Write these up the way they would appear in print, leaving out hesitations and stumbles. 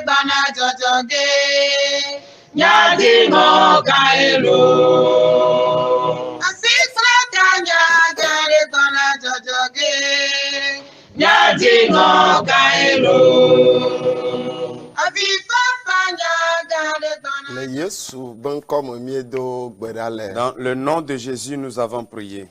bana jojoge. Nyadi mo kaelo. Asisra kanya gare bana jojoge. Nyadi mo kaelo. Aviva panya gare bana. Le Yesu ben comme miedo gbedale. Dans le nom de Jésus, nous avons prié.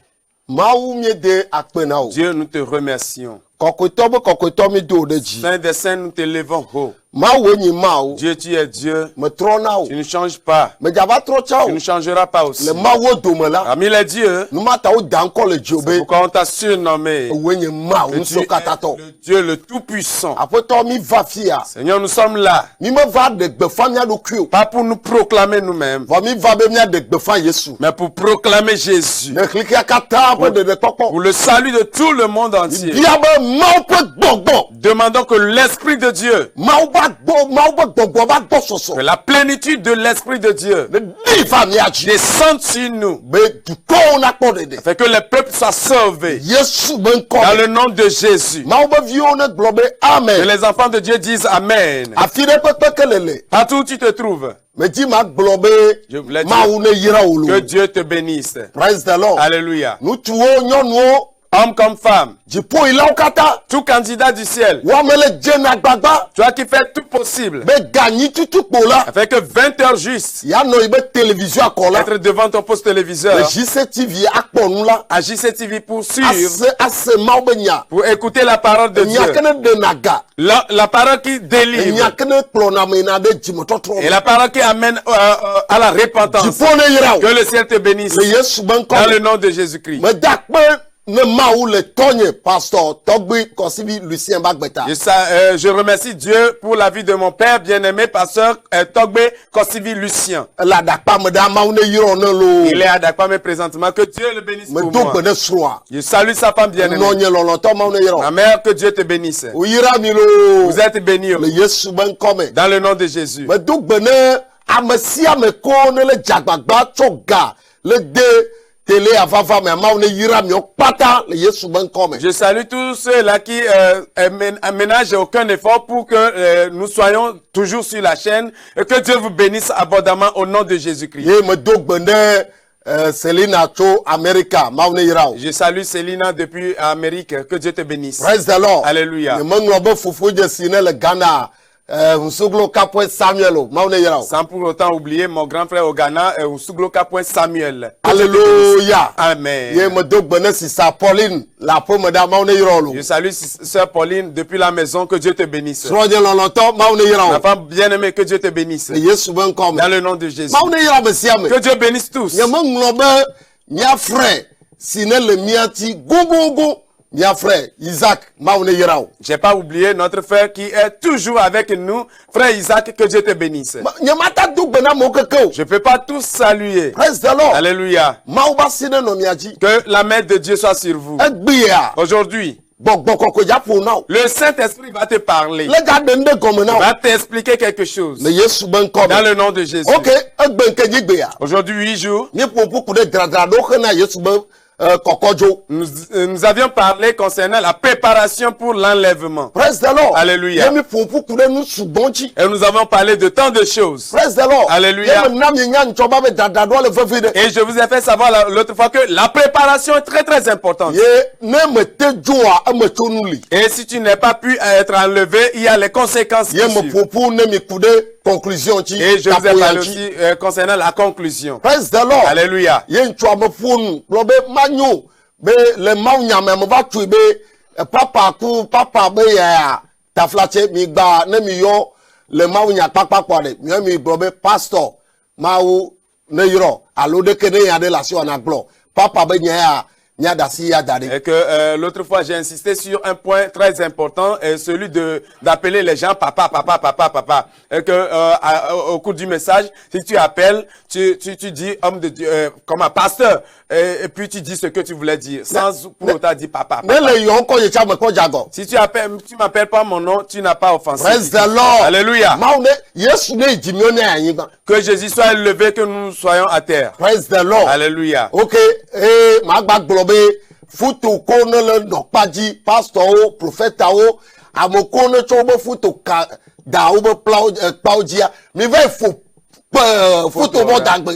Maou miede akpenao. Dieu, nous te remercions. Kokotomi do deji. Saint des saints, nous te levons haut. Maou ni maou. Dieu, tu es Dieu. Me tronao. Tu ne changes pas. Me jaba tro chao. Tu ne changeras pas aussi. Le maou domela. Parmi les dieux, Nous mata ou danko le c'est jobe. pourquoi on t'a surnommé Wenye maou que tu nso es katato. le Dieu le Tout-Puissant. Apoto mi va fia. Seigneur, nous sommes là, Mi me va de gbefan ya do krio. pas pour nous proclamer nous-mêmes, Va mi va be mi de gbefan Yesu. mais pour proclamer Jésus, Ne kliki akata po de pokpo. pour le salut de tout le monde entier. Bia be maou pe gbogbo. Demandons que l'Esprit de Dieu, Maou ba gbogbo ba gbo soso. que la plénitude de l'Esprit de Dieu Ne di fa mi aji. descende sur nous, Be du ko na ko de. afin que les peuples soient sauvés. Yesu ben ko. Dans le nom de Jésus. Maou be vi on globe Que amen. les enfants de Dieu disent Amen. Afire pepe kelele. Partout où tu te trouves, Me di ma globe je voulais dire maou ne yira que olo. Dieu te bénisse. Praise the Lord. Alléluia. Nous tuo nyonu Homme comme femme, jipo ila okata. tout candidat du ciel, Wa mele jena gbagba. toi qui fais tout possible, Be gagni tutu pola. afin que 20 heures justes, Ya no ibe télévision akola. être devant ton poste téléviseur, Le JCTV akponu la. à JCTV pour suivre, Ase maou be nya. pour écouter la parole de Dieu. Nya kene de naga. La parole qui délivre Nya kene klona mena de jimototro. et la parole qui amène à la repentance. Jipo ne yira. Que le ciel te bénisse. Le Yesu ben ko. Dans le nom de Jésus-Christ. Me dakpe ne maou le tonye pasteur Togbi Kosibi Lucien Bagbeta. Je remercie Dieu pour la vie de mon père bien-aimé, pasteur Togbe Kosivi Lucien. La dakpa me da maou ne yiro ne lo. Il est à Dakpame présentement. Que Dieu le bénisse Me pour do moi. bene sroa. Je salue sa femme bien-aimée. No nye loloto maou ne yiro. Ma mère, que Dieu te bénisse. O yira mi lo. Vous êtes bénis Le Yesu ben kome. dans le nom de Jésus. Me do bene amesi ameko ne le jagbagba tsoga. Le de télé avava me maou ne yira mi okpata. Le Yesu ben kome. Je salue tous ceux-là qui ménagent aucun effort pour que nous soyons toujours sur la chaîne et que Dieu vous bénisse abondamment au nom de Jésus-Christ. Ye me do bene Selina Cho America maou ne yira. Je salue Célina depuis Amérique. Que Dieu te bénisse. Praise the Lord. Alléluia. Ne menglobe fufu je sine le Ghana. Nsuglo kapwe Samuel maou ne yira. Sans pour autant oublier mon grand frère au Ghana, Ousuglo Kapouin Samuel. Alléluia. Amen. Ye me do bene si sa Pauline la pomme da maou ne yira lo. Je salue sœur Pauline depuis la maison. Que Dieu te bénisse. Sroje loloto maou ne Ma yira. femme bien-aimée, que Dieu te bénisse. Yesu ben kome. Dans le nom de Jésus. Maou ne yira besiame. Que Dieu bénisse tous. Ye menglobe mia frère sine le miati gungungu mia frère Isaac maou ne yira. J'ai pas oublié notre frère qui est toujours avec nous. Frère Isaac, que Dieu te bénisse. Nye mata do bena mo keke. Je peux pas tous saluer. Praise the Lord. Alléluia. Maou ba sine no miaji. Que la main de Dieu soit sur vous. Egbia. Aujourd'hui, Bogbokoko ya po now. le Saint-Esprit va te parler. Le ga dende comme now. Va t'expliquer quelque chose. Le Yesu ben kome. Dans le nom de Jésus. OK, egbe nke jigbeya. Aujourd'hui, 8 jours, Ni popo kude dradrado khana Yesu ben kokojo. nous avions parlé concernant la préparation pour l'enlèvement. Praise the Lord. Alléluia. Yemi popo kude nu subonchi. Et nous avons parlé de tant de choses. Praise the Lord. Alléluia. Yemi nam yenya nchoba be dradrado le fefide. Et je vous ai fait savoir l'autre fois que la préparation est très très importante. Ye ne me te joa ame chonuli. Et si tu n'es pas pu être enlevé, il y a les conséquences qui Yemi suivent. popo ne mi kude conclusion chi. Et je vous ai parlé aussi concernant la conclusion. Praise the Lord. Alléluia. Ye nchwa me fonu. Lobe manyo. Be le mau nyame me va tu be papa be ya taflache mi gba ne mi yo le mau nya papa de mi brobe pastor mau ne yiro alo de kene ya de la si on a glo papa be nya nya dasi ya dade. Et que l'autre fois j'ai insisté sur un point très important, celui d'appeler les gens papa. Et que au cours du message, si tu appelles, tu dis homme de Dieu comme un pasteur, et puis tu dis ce que tu voulais dire sans pour autant dire papa. Ne le yo ko ye cha me ko jago. Si tu m'appelles pas mon nom, tu n'as pas offensé. Praise the Lord. Alléluia. Mau ne Yesu ne jimio ne ayin ba. Que Jésus soit élevé, que nous soyons à terre. Praise the Lord. Alléluia. OK, ma gba globe futu ko ne le dokpaji pastor o prophète o amoko ne chobo futu ka da ou be plaudia mi va faut photo bon dangbe.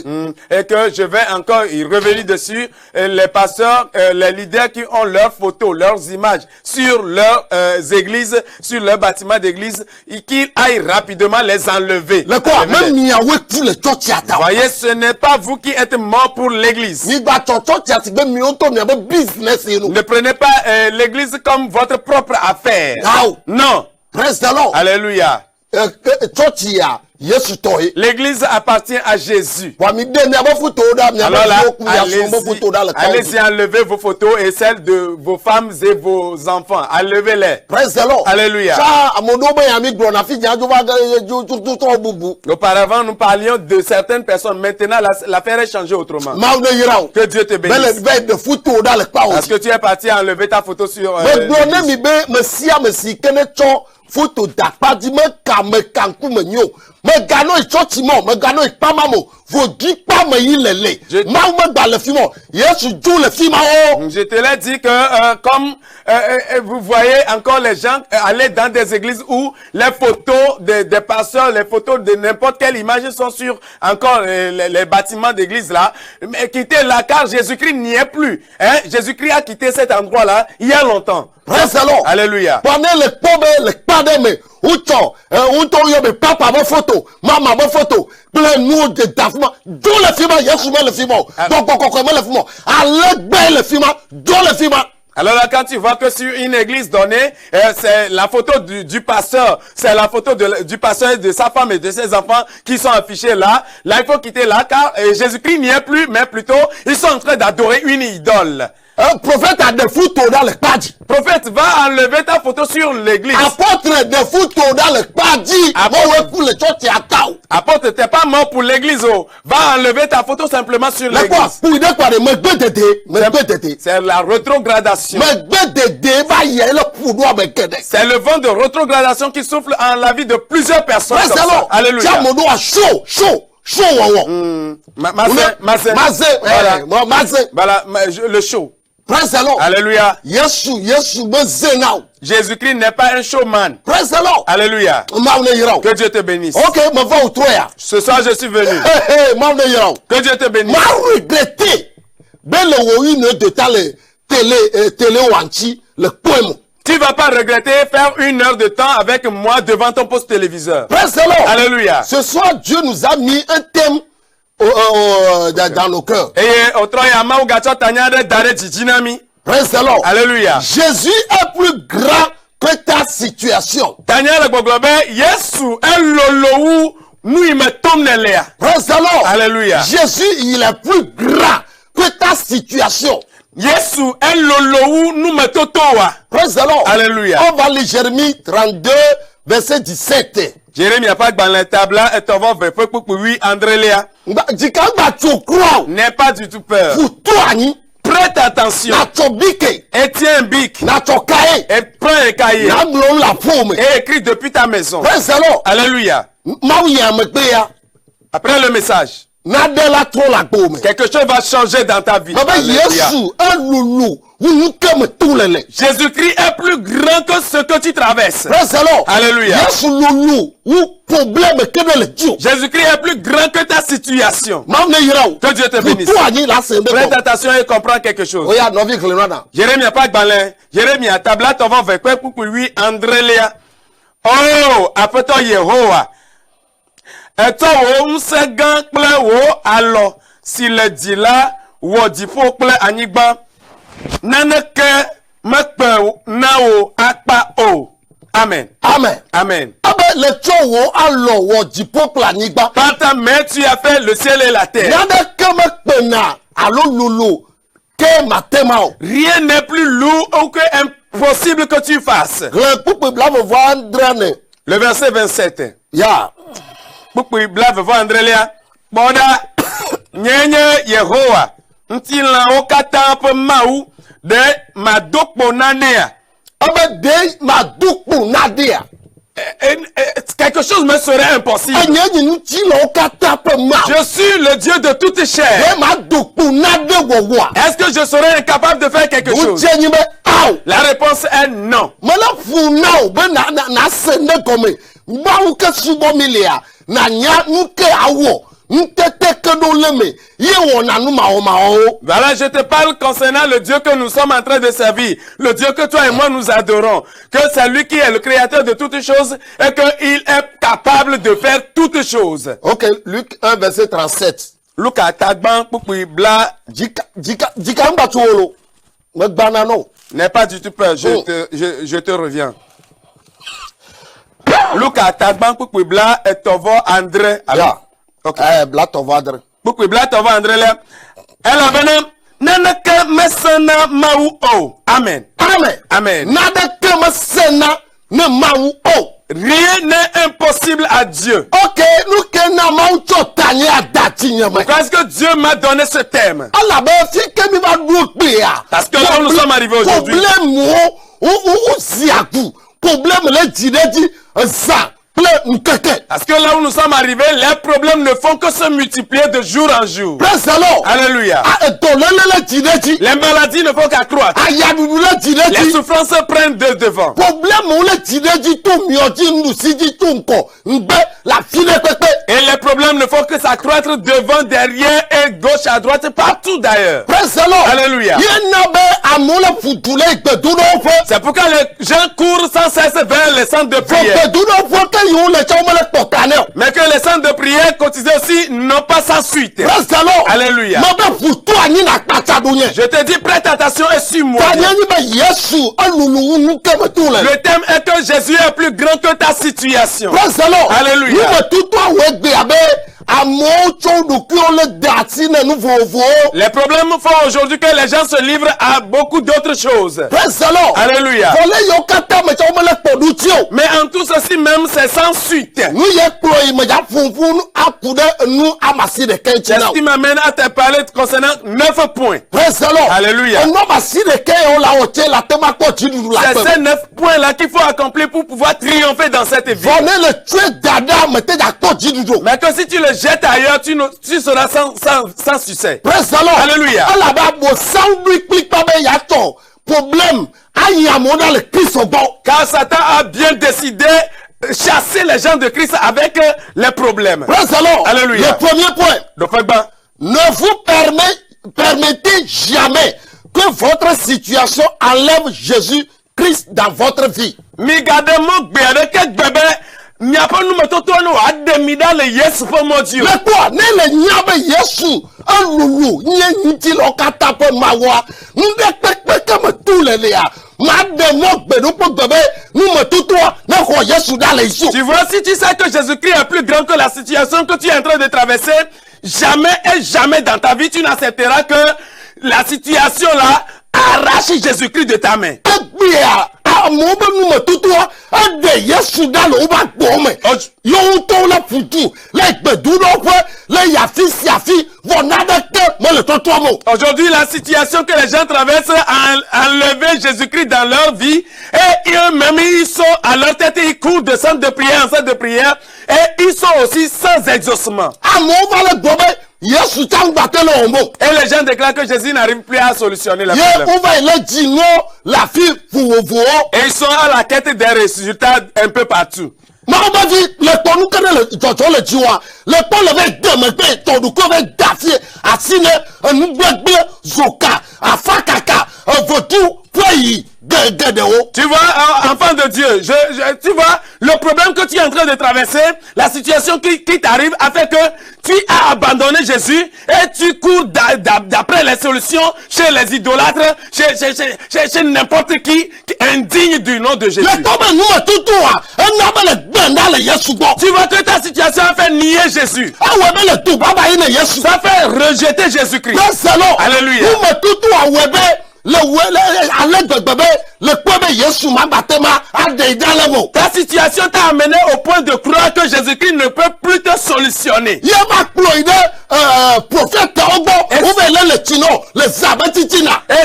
Et que je vais encore y revenir dessus. Les pasteurs, les leaders qui ont leurs photos, leurs images sur leurs églises, sur leurs bâtiments d'église, qu'ils aillent rapidement les enlever. Le quoi? Même mi a tous les churchiata. Voyez, ce n'est pas vous qui êtes mort pour l'église. Mi ba churchiata be mi onto mi be business you. Ne prenez pas l'église comme votre propre affaire. How? Non. Praise the Lord. Alléluia. Churchia Yesu toy. L'église appartient à Jésus. Wa mi de mi abo photo da mi abo photo da le allez-y enlever vos photos et celles de vos femmes et vos enfants. Enlevez-les. Praise the Lord. Alléluia. Ça amodo be ya mi gro na fi jan jo ba to bubu. Auparavant, nous parlions de certaines personnes. Maintenant, l'affaire est changée autrement. Ma ne yira. Que Dieu te bénisse. Belle de photo da le pa. Parce que tu es parti enlever ta photo sur me gro na mi be me sia me si kene cho photo da pa di me ka me kanku me nyo. Me gano ichochi mo, me gano ipama mo. Vodi pa me yilele. Ma ou me ba le fimo. Yesu jou le fimo. Je te l'ai dit que comme vous voyez encore les gens aller dans des églises où les photos des pasteurs, les photos de n'importe quelle image sont sur encore les bâtiments d'église là. Mais quittez là car Jésus-Christ n'y est plus. Hein? Jésus-Christ a quitté cet endroit là il y a longtemps. Praise the Lord. Alléluia. Pendant le pobe, le pademe, uto yo be papa bo photo, mama bo photo, plein nous de dafma, do le fima, yesu me le fima, donc me le fima, alegbe le fima, do le fima. Alors là, quand tu vois que sur une église donnée, c'est la photo du pasteur, c'est la photo du pasteur, de sa femme et de ses enfants qui sont affichés là. Là, il faut quitter là, car Jésus-Christ n'y est plus, mais plutôt, ils sont en train d'adorer une idole. Un prophète a des photos dans le padji. Prophète, va enlever ta photo sur l'église. Apôtre des photos dans le padji. Apôtre, t'es pas mort pour l'église, oh. Va enlever ta photo simplement sur l'église. C'est la rétrogradation. C'est le vent de rétrogradation qui souffle en la vie de plusieurs personnes. Alléluia. Voilà, le show. Praise the Lord. Alléluia. Jésus-Christ n'est pas un showman. Praise the Lord. Alléluia. Que Dieu te bénisse. Ok, me va au toya. Ce soir, je suis venu. Que Dieu te bénisse. Ma regretté. Ben le woyi ne de ta télé wanchi le poème. Tu vas pas regretter faire 1 heure de temps avec moi devant ton poste téléviseur. Praise the Lord. Alléluia. Ce soir, Dieu nous a mis un thème dans nos cœurs. Praise the Lord. Alléluia. Jésus est plus grand que ta situation. Praise the Lord. Alléluia. Jésus, il est plus grand que ta situation. Praise the Lord. Alléluia. On va lire Jérémie 32, verset 17. Jérémie a pas dans la table là et t'en vas faire pour oui Andrélia. N'est pas du tout peur. Prête attention. Et tiens un bic. Et prends un cahier. Et écris depuis ta maison. Alléluia. Après le message. Quelque chose va changer dans ta vie. Jésus-Christ est plus grand que ce que tu traverses. Alléluia. Jésus-Christ est plus grand que ta situation. Que Dieu te bénisse. Prête attention et comprends quelque chose. Jérémie pas balin. Jérémie a tabla ton va vers quoi pour lui Andrélia. Oh, après toi Yehowa. Et toi, on se gang plein alors, si le dit là, ou dit pour plein anigba, naneke, mekpe, nao, akpa, o. Amen. Amen. Amen. Le tchou alors, ou dit pour plein anigba. Par ta main, tu as fait le ciel et la terre. Naneke, mekpe, na, allo, loulou, ke matemao. Rien n'est plus lourd ou que impossible que tu fasses. Le verset 27. Ya. Bukui blave vo Andrelia. Boda. Nyenye Yehowa. Nti la okata pe maou. De madokpo nanea. Abe de madokpo nadea. Quelque chose me serait impossible. Je suis le Dieu de toute chair. Est-ce que je serais incapable de faire quelque chose? La réponse est non. mawu ke subo milia na nya nuke awo ntete ke do leme ye wona nu mao. Voilà, je te parle concernant le Dieu que nous sommes en train de servir, le Dieu que toi et moi nous adorons, que c'est lui qui est le créateur de toutes choses et qu'il est capable de faire toutes choses. OK, Luc 1 verset 37. Luka tagban pupui bla Jika mba tuolo. Me banano. n'aie pas du tout peur, je te reviens. Luka tagban pupui bla et tovo André. Ya. Okay. Bla tovadre. Pupui bla tovo André là. Elle a venu nanaka mesana mau o. Amen. Amen. Amen. Nada ke masena ne mawu o. Rien n'est impossible à Dieu. OK, nous ke na mawu chotanye adati nyama. Parce que Dieu m'a donné ce thème. Ala be fi ke mi ba du ya. Parce que là où nous sommes arrivés aujourd'hui. Problème ou ziaku. Problème le dideji ça. Parce que là où nous sommes arrivés, les problèmes ne font que se multiplier de jour en jour. Alléluia. Les maladies ne font qu'accroître. Les souffrances prennent de devant. Et les problèmes ne font que s'accroître devant, derrière et gauche à droite, partout d'ailleurs. Alléluia. C'est pourquoi les gens courent sans cesse vers les centres de prière. Mais que les centres de prière quotidiens aussi n'ont pas sans suite. Alléluia. Je te dis, prête attention et suis-moi. Le thème est que Jésus est plus grand que ta situation. Alléluia. Les problèmes font aujourd'hui que les gens se livrent à beaucoup d'autres choses. Alléluia. Mais en tout ceci même, c'est sans suite. C'est ce qui m'amène à te parler concernant 9 points. Alléluia. C'est ces 9 points-là qu'il faut accomplir pour pouvoir triompher dans cette vie. Mais que si tu le jettes ailleurs, tu seras sans succès. Alléluia. Problème. Car Satan a bien décidé de chasser les gens de Christ avec les problèmes. Alléluia. Le premier point. Ne vous permettez jamais que votre situation enlève Jésus-Christ dans votre vie. Le quoi? Ne le nyabe Yesu. Alulu. Nye niti lokata po mawa. Ndekpekpe comme tous les léa. Tu vois, si tu sais que Jésus-Christ est plus grand que la situation que tu es en train de traverser, jamais et jamais dans ta vie tu n'accepteras que la situation là arrache Jésus-Christ de ta main. Aujourd'hui, la situation que les gens traversent a enlevé Jésus-Christ dans leur vie et eux-mêmes ils sont à leur tête et ils courent de centre de prière en centre de prière et ils sont aussi sans exaucement. Et les gens déclarent que Jésus n'arrive plus à solutionner la problème. Et ils sont à la quête des résultats un peu partout. Tu vois, enfant de Dieu, tu vois, le problème que tu es en train de traverser, la situation qui t'arrive a fait que tu as abandonné Jésus et tu cours d'après les solutions chez les idolâtres, chez n'importe qui indigne du nom de Jésus. Tu vois que ta situation a fait nier Jésus. Ça fait rejeter Jésus-Christ. Alléluia. Ta situation t'a amené au point de croire que Jésus-Christ ne peut plus te solutionner. Et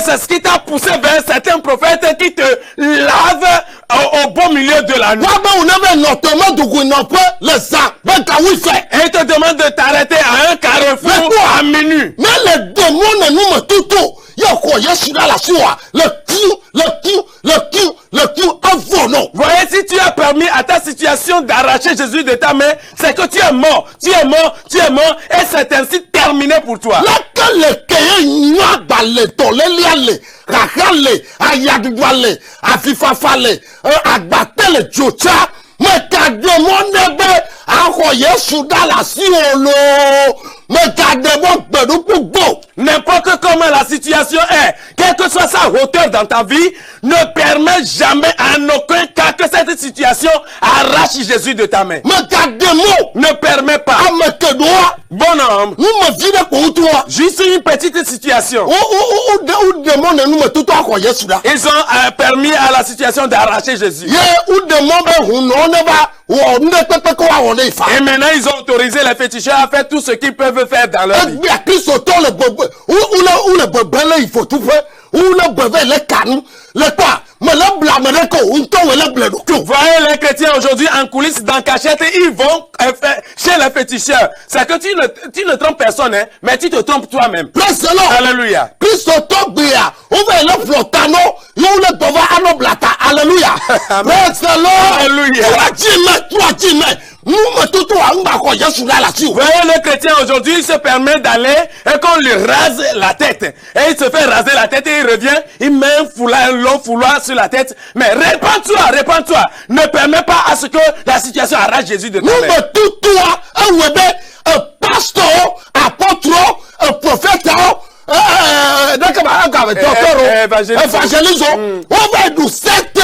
c'est ce qui t'a poussé vers certains prophètes qui te lavent au beau milieu de la nuit. Et ils te demandent de t'arrêter à un carrefour à minuit. le coup avant non. Voyez, si tu as permis à ta situation d'arracher Jésus de ta main, c'est que tu es mort. Tu es mort, tu es mort, et c'est ainsi terminé pour toi. Laka le keye nyua bale toleli ale, kakale, ayadwale, afifafale, agbatele jocha, mekademo nebe, ako Yesu dala si olo, mekademo bedupugo. N'importe comment la situation est, quelle que soit sa hauteur dans ta vie, ne permets jamais en aucun cas que cette situation arrache Jésus de ta main. Mekademo, Ne permets pas. amekedoa, Bon homme, nous me vide pour toi. juste une petite situation. Ou demande nous me tout ako Yesu da. Ils ont permis à la situation d'arracher Jésus. Ye ou demande huno neba, ou ne pepe ko wa wone ifa. Et maintenant, ils ont autorisé les féticheurs à faire tout ce qu'ils peuvent faire dans leur vie. Bi a Kristo to le bobo, ou le bebele il faut tout faire, ou le bebe le canou, le quoi, me le blâme de ko, ou to le blé do. Vous voyez les chrétiens aujourd'hui en coulisses, dans cachette, ils vont chez les féticheurs. C'est que tu ne trompes personne, hein, mais tu te trompes toi-même. Praise the Lord. Alléluia. Kristo to bia, ou ve le flotano, you le bova ano blata. Alléluia. Praise the Lord. Alléluia. Toi dis nous me tout anga ko Yesu da la si. Vous voyez les chrétiens aujourd'hui, ils se permettent d'aller et qu'on lui rase la tête. Et il se fait raser la tête et il revient, il met un foulard, un long foulard sur la tête. Mais répands-toi. Ne permets pas à ce que la situation arrache Jésus de ta Nous main. me tout un webe, un pasteur, apôtre, un prophète, évangélisme, on va nous 7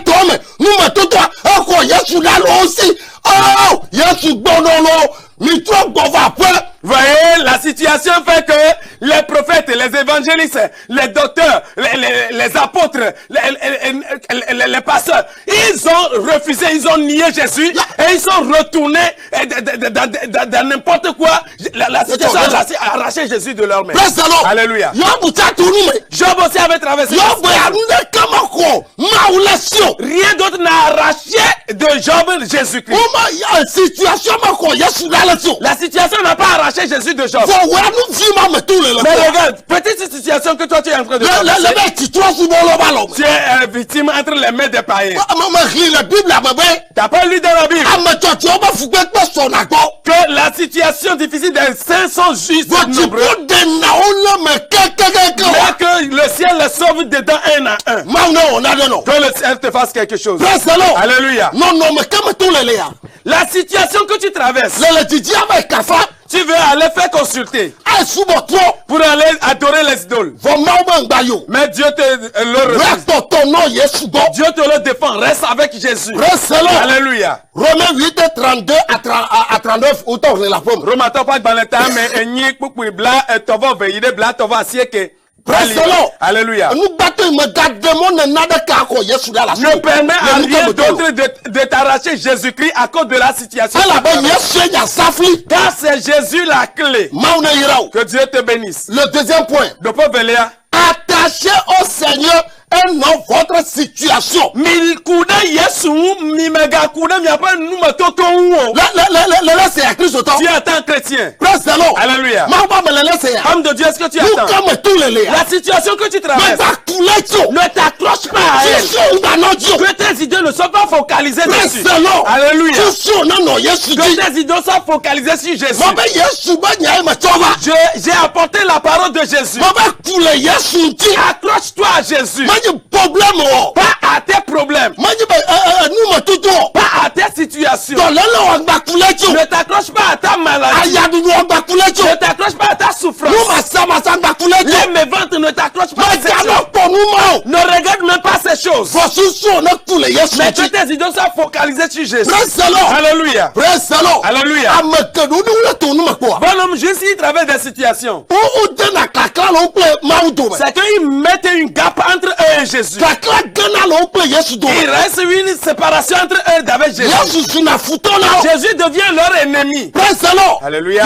hommes, nous me tout encore Yesu là aussi, oh, Yesu bonolo, mi trop bon va après. Vous voyez, la situation fait que les prophètes, les évangélistes, les docteurs, les apôtres, les pasteurs, ils ont refusé, ils ont nié Jésus et ils sont retournés dans n'importe quoi. La situation a arraché Jésus de leur main. Alléluia. Job aussi avait traversé. Rien d'autre n'a arraché de Job Jésus-Christ. La situation n'a pas arraché Jésus de Job. Mais regarde, petite situation que toi tu es en train de faire. Tu es victime entre les mains des païens. T'as pas lu dans la Bible que la situation difficile des saints sont justes nombreux, mais que le ciel les sauve dedans un à un. Que le ciel te fasse quelque chose. Alléluia. La situation que tu traverses, tu veux aller faire consulter pour aller adorer les idoles. Mais Dieu te le refuse. Dieu te le défend. Reste avec Jésus. Alléluia. Romains 8, 32 à 39, autant que la pomme. Romains pas de balanta, mais enyi kukui bla, tova veide bla, tova sieke. Alléluia. Ne permet à rien d'autre de t'arracher Jésus-Christ à cause de la situation. Car c'est Jésus la clé. Que Dieu te bénisse. Le deuxième point. Attachez au Seigneur et non votre situation. C'est à Christ autant. Tu attends chrétien. Alléluia. Homme de Dieu, est-ce que tu attends? La situation que tu traverses ne t'accroche pas à elle. Que tes idées ne soient pas focalisées dessus. Alléluia. Que tes idées soient focalisées sur Jésus. J'ai apporté la parole de Jésus. Accroche-toi à Jésus. Pas à tes problèmes. Pas à tes situations. Ne t'accroche pas à ta maladie. Ne t'accroche pas à ta souffrance. Les méventes ne t'accrochent pas à ces choses. Ne regarde même pas ces choses. Mais que tes idées soient focalisées sur Jésus. Alléluia. Alléluia. Bon homme, juste il traverse des situations. C'est qu'ils mettent une gap entre eux et Jésus. Il reste une séparation entre eux avec Jésus. Jésus devient leur ennemi. Alléluia.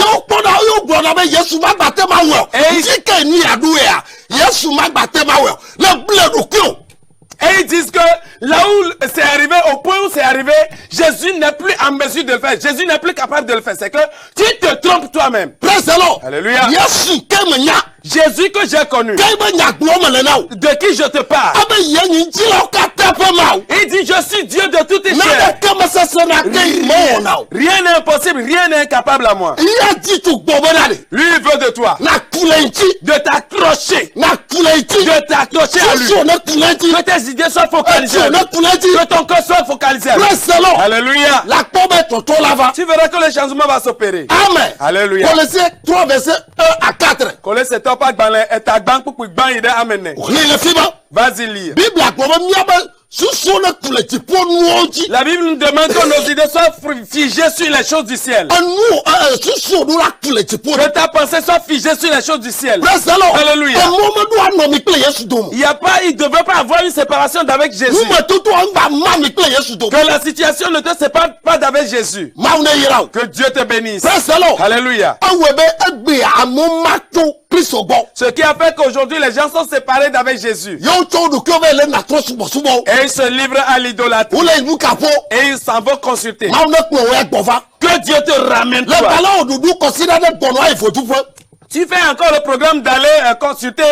Et ils disent que là où c'est arrivé, au point où c'est arrivé, Jésus n'est plus en mesure de le faire. Jésus n'est plus capable de le faire. C'est que tu te trompes toi-même. Alléluia. Jésus que j'ai connu, kẹ́ bẹ́ nyàgbọ́ mọ̀lẹ́ náà. de qui je te parle. abẹ́ yẹn yìí jí la ká tẹ́ fẹ́ ma o. Il dit, je suis Dieu de toutes les n'ale chairs. kẹ́mẹ́ sẹ́sẹ́ na kẹ́ mọ́ wọn na o. Rien n'est impossible, rien n'est incapable à moi. ìyá jí tu gbọ́ bẹ́ náà de. Lui, il veut de toi, na kulẹ̀ ntí. de t'accrocher, na kulẹ̀ ntí. de t'accrocher à lui. sísè ne kulẹ̀ ntí. Que tes idées soient focalisées à ẹtì lui. ne kulẹ̀ ntí. Que ton cœur soit focalisé à lui. pẹ́sẹ́lọ̀. Alléluia. la kpọ́ bẹ́ tọ̀tọ̀ la va. Tu verras que le changement va s'opérer. amen. Alléluia. Colossiens 3 verset 1 à 4. Kole se topa gbanle eta gban kpukpu gban yi de amene. Lis le film. Vas-y lire. Bible a quoi miaba sous ne coule ti pour nous dit. La Bible nous demande que nos idées soient figées sur les choses du ciel. Nous sous nous la coule ti pour. Que ta pensée soit figée sur les choses du ciel. Praise the Lord. Alléluia. Un moment doit nommer clé Yesu dom. Il ne devait pas avoir une séparation d'avec Jésus. Nous me tout on va mami clé Yesu dom. Que la situation ne te sépare pas d'avec Jésus. Maune yira. Que Dieu te bénisse. Praise the Lord. Alléluia. Awebe egbe amon mato Christ bon. Ce qui a fait qu'aujourd'hui les gens sont séparés d'avec Jésus. Yo to do que le na tro subo subo. Et ils se livrent à l'idolâtrie. Ou le nous capo. Et ils s'en vont consulter. Maune ko we gbova. Que Dieu te ramène Le toi. ballon au doudou considère bon il faut tout faire. Tu fais encore le programme d'aller consulter,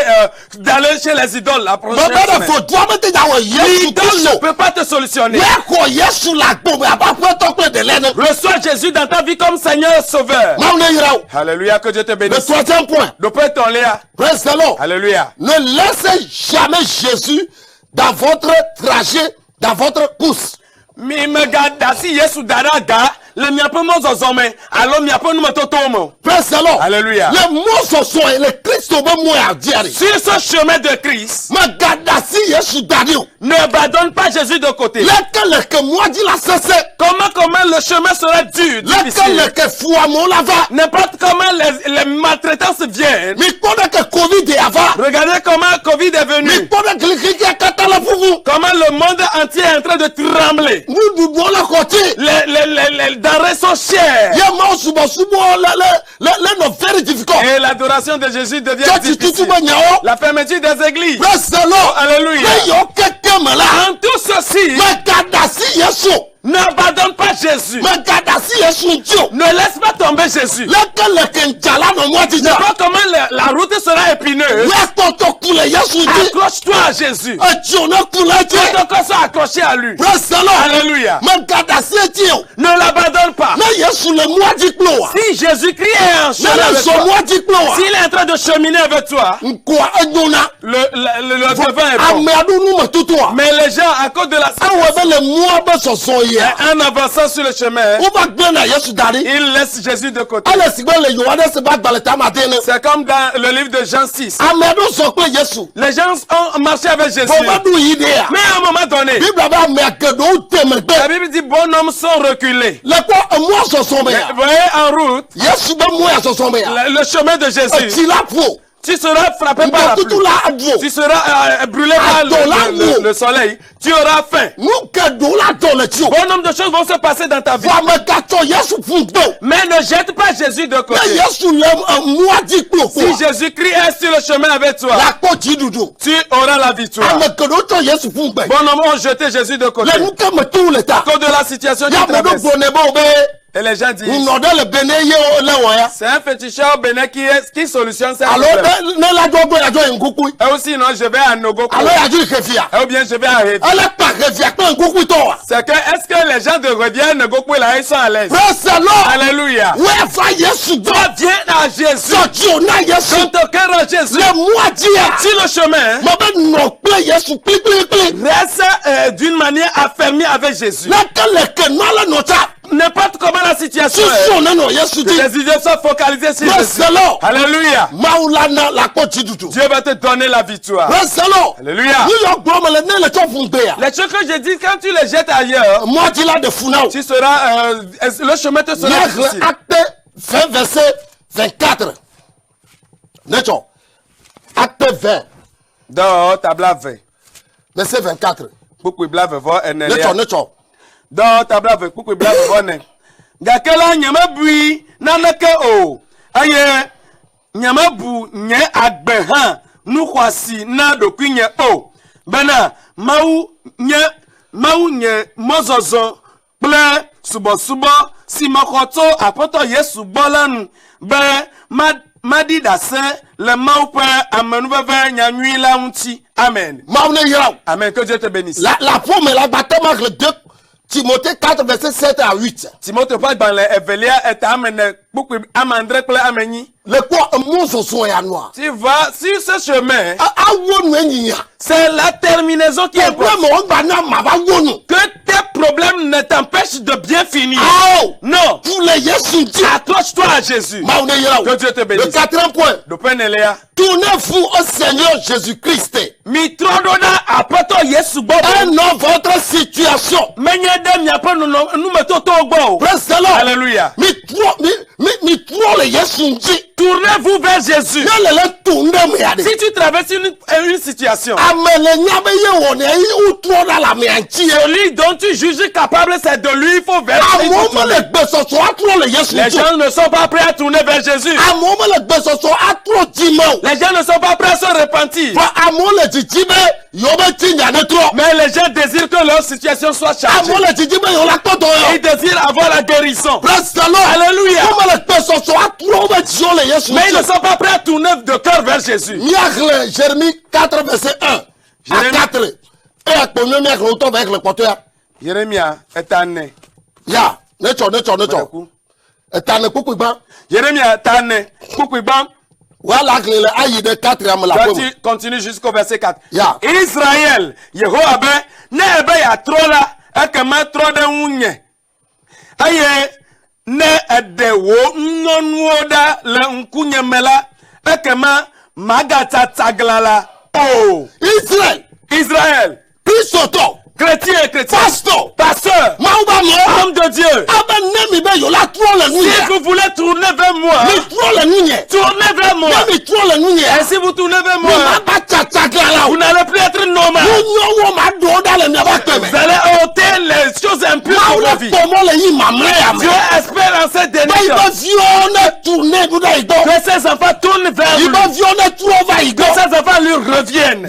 d'aller chez les idoles la prochaine Baba semaine. faut toi me te dawo Yesu L'idole ne Christ. peut pas te solutionner. Yẹ kọ Yesu la gbọ bẹ a b'a fọ tọpẹ de lẹnu. Reçois Jésus dans ta vie comme Seigneur Sauveur. Maaw ne yira o. Alléluia, que Dieu te Le bénisse. troisième point. Le Père ton Léa. Praise the Lord. Alléluia. Ne laissez jamais Jésus dans votre trajet, dans votre course. Mi me gada si Yesu dara ga, le mi apo mo zozome, alo mi apo nume totomo. Praise the Lord. Alléluia. Les mots sont sur le Christ au bon à dire. Sur ce chemin de Christ, Ma gada si Yesu dadi o. ne abandonne pas Jésus de côté. Lequel que moi dit la cesse. Comment le chemin sera dur, difficile. Lequel que foi mon lava. N'importe comment les maltraitances viennent. Mi kpɔɖe ke Covid est avant. Regardez comment Covid est Mi venu. kpɔɖe kiliki a kata la fufu. Comment le monde entier est en train de trembler. Nuɖuɖu le kɔti. Les denrées sont chères. Ye mawo subɔsubɔ le nɔ very difficult. Et l'adoration de Jésus devient Tɔtsi tutu difficile. be nyawo. La fermeture des églises. Praise the Lord. Alléluia. Ne yɔ keke me la. En tout ceci, Me gada si Yesu. n'abandonne pas Jésus. Me gada si Yesu ŋuti o. Ne laisse pas tomber Jésus. Lequel que ndzala nɔ mɔa Tu didi. vois comment la route sera épineuse. Ye kpɔtɔ kule Yesu ŋuti. Accroche-toi à Jésus. Etsi o ne kule Que dzi. ton corps soit accroché à lui. Praise the Lord. Alléluia. Me gada si eti o. Ne l'abandonne pas. Ne Yesu le mɔa dzi kplo wa. Si Jésus-Christ est en Ne chemin le avec zɔ toi, mɔa dzi kplo wa. s'il est en train de cheminer avec toi, Nkoa enyona. le devin est bon. Ame aɖewo nu me tutu a. Mais les gens, à cause de la Awɔ be le mɔa be sɔsɔ yia. en avançant sur le chemin, Wova gblẽ na Yesu da ɖi. ils laissent Jésus de côté. Ale si gbe le Yohane se ba gbalẽ tama de ne. C'est comme dans le livre de Jean 6. Ame aɖewo zɔ kple Yesu. Les gens ont marché avec Jésus. Bɔbɔ ɖu yi ɖea. Mais à un moment donné, Bibla be amea geɖewo te megbe. la Bible dit bonhommes sont reculés. Le kpɔ emɔa sɔsɔ me ya. Vous voyez, en route, Yesu be mɔ ya sɔsɔ me ya. le chemin de Jésus, Etsi la ƒo. tu seras frappé par la Ŋdɔtutu pluie. la aɖo. Tu seras brûlé par le soleil. Tu auras faim. Nu geɖewo la dɔ le tsi o. Bon nombre de choses vont se passer dans ta vie. Vɔ ame gatsɔ Yesu ƒu gbe. Mais ne jette pas Jésus de Ne côté. Yesu le mɔa dzi kplo Si ko. Jésus-Christ est sur le chemin avec toi, La kpɔ dziɖuɖu. tu auras la victoire. Ame geɖewo tsɔ Yesu ƒu gbe. Bon nombre ont jeté Jésus de côté. Le nu ke me to le ta. À cause de la situation Ya qui ame ɖewo traverse. gblɔ nɛ be wo be. Et les gens disent, Ŋunɔ ɖe le bene ye le wɔ ya. c'est un féticheur bénin qui solutionne ça. Alo ne la dzɔ be yadzɔ yi ŋkukui. Et aussi, non, je vais à Nogoko. Alo yadzɔ yi xefia. Ou bien je vais à Hevi. Ele kpa xefia kple ŋkukui tɔ wa. C'est que, est-ce que les gens de Revière, Nogoko, là, ils sont à l'aise? Praise the Lord. Alléluia. Wo va Yesu gbɔ. Toi, viens à Jésus. Sɔtsi o na Yesu. Quand ton cœur en Jésus, Le mɔa dzia. sur le chemin, Mɔ be nɔ kple Yesu kplikplikpli. reste d'une manière affermie avec Jésus. Leke le ke nɔ le nɔ ta. N'importe comment la situation Susu est, o ne nɔ Yesu que dzi. tes idées soient focalisées sur Praise Jésus. the Lord. Alléluia. Mawu la na la kpɔ dziɖuɖu. Dieu va te donner la victoire. Praise the Lord. Alléluia. Nu yɔ gblɔ me le ne le tsɔ ƒu gbe ya. Les choses que je dis, quand tu les jettes ailleurs, Mɔa dzi la de fu na o. tu seras, le chemin te sera Ne difficile. xlẽ acte 20 verset 24. Ne tsɔ. Acte 20 Dans tabla 20. verset 24. Kpukpu blave vɔ ene Ne lia. tsɔ ne tsɔ. Dans tabla 20. Kpukpu blave vɔ ne. Gake la nyemebui naneke o. Eye nyemebu nye agbe hã nu xɔasi na ɖokui nye o. Bena Mawu nye mɔzɔzɔ kple subɔsubɔ si mexɔ tso Aƒetɔ Yesu gbɔ la nu be m'a dit d'assain, le maupe, amenouve, nyanui la unti. Amen. Amen. Que Dieu te bénisse. La forme est la baptême avec le 2 Timothée 4, verset 7 à 8. Timothée pas dans les Evelia et amène beaucoup amandre pour ameni. Le quoi, mon soin est à noir. Tu vas sur ce chemin. C'est la terminaison qui est que tes problèmes ne t'empêchent de bien finir. Non. Accroche-toi à Jésus. Que Dieu te bénisse. Le 4e point. Tournez-vous au Seigneur Jésus-Christ. Et non votre situation. Alléluia. Tournez-vous vers Jésus. Si tu traverses une situation, celui dont tu juges capable, c'est de lui, il faut vers les gens ne sont pas prêts à tourner vers Jésus. Les gens ne sont pas prêts à se repentir. Mais les gens désirent que leur situation soit changée. Ils désirent avoir la guérison. Alléluia. Mais ils ne sont pas prêts à tourner de cœur vers Jésus. Jérémie 4, verset 1 à 4. Jérémie est année. Ya, Jérémie voilà le aïe de 4 continue jusqu'au verset 4. Yeah. Israël, Yehoabe, nebe ya trola, ekema trode unye. Aye, ne edewo nnonuoda le nkunye mela, ekema magata taglala. Oh, Israël, Christoto, chrétien, pasteur, homme de Dieu. Si vous voulez tourner vers moi, tournez vers moi. Et si vous tournez vers moi, vous n'allez plus être normal. Vous allez ôter les choses impures de votre vie. Dieu espère en cette dernière que ses enfants tournent vers lui. Que ses enfants lui reviennent.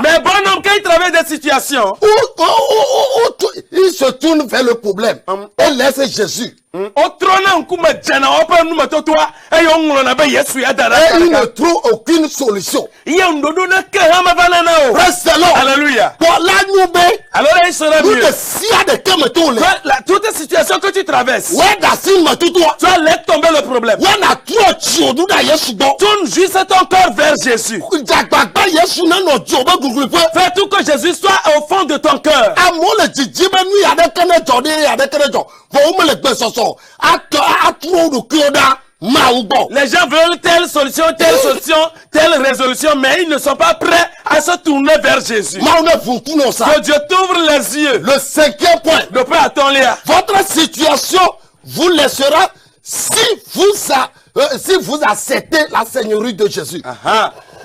Mais bon homme, quand il traverse des situations, il se tourne vers le problème et laisse Jésus. Et il ne trouve aucune solution. Alléluia. Alors il sera mieux. Toute situation que tu traverses, tu vas laisser tomber le problème. Tourne juste ton cœur vers Jésus. Fais tout que Jésus soit au fond de ton cœur. Les gens veulent telle solution, telle résolution, mais ils ne sont pas prêts à se tourner vers Jésus. Que Dieu t'ouvre les yeux. Le 5e point. De près à ton lien. Votre situation vous laissera si vous acceptez la seigneurie de Jésus.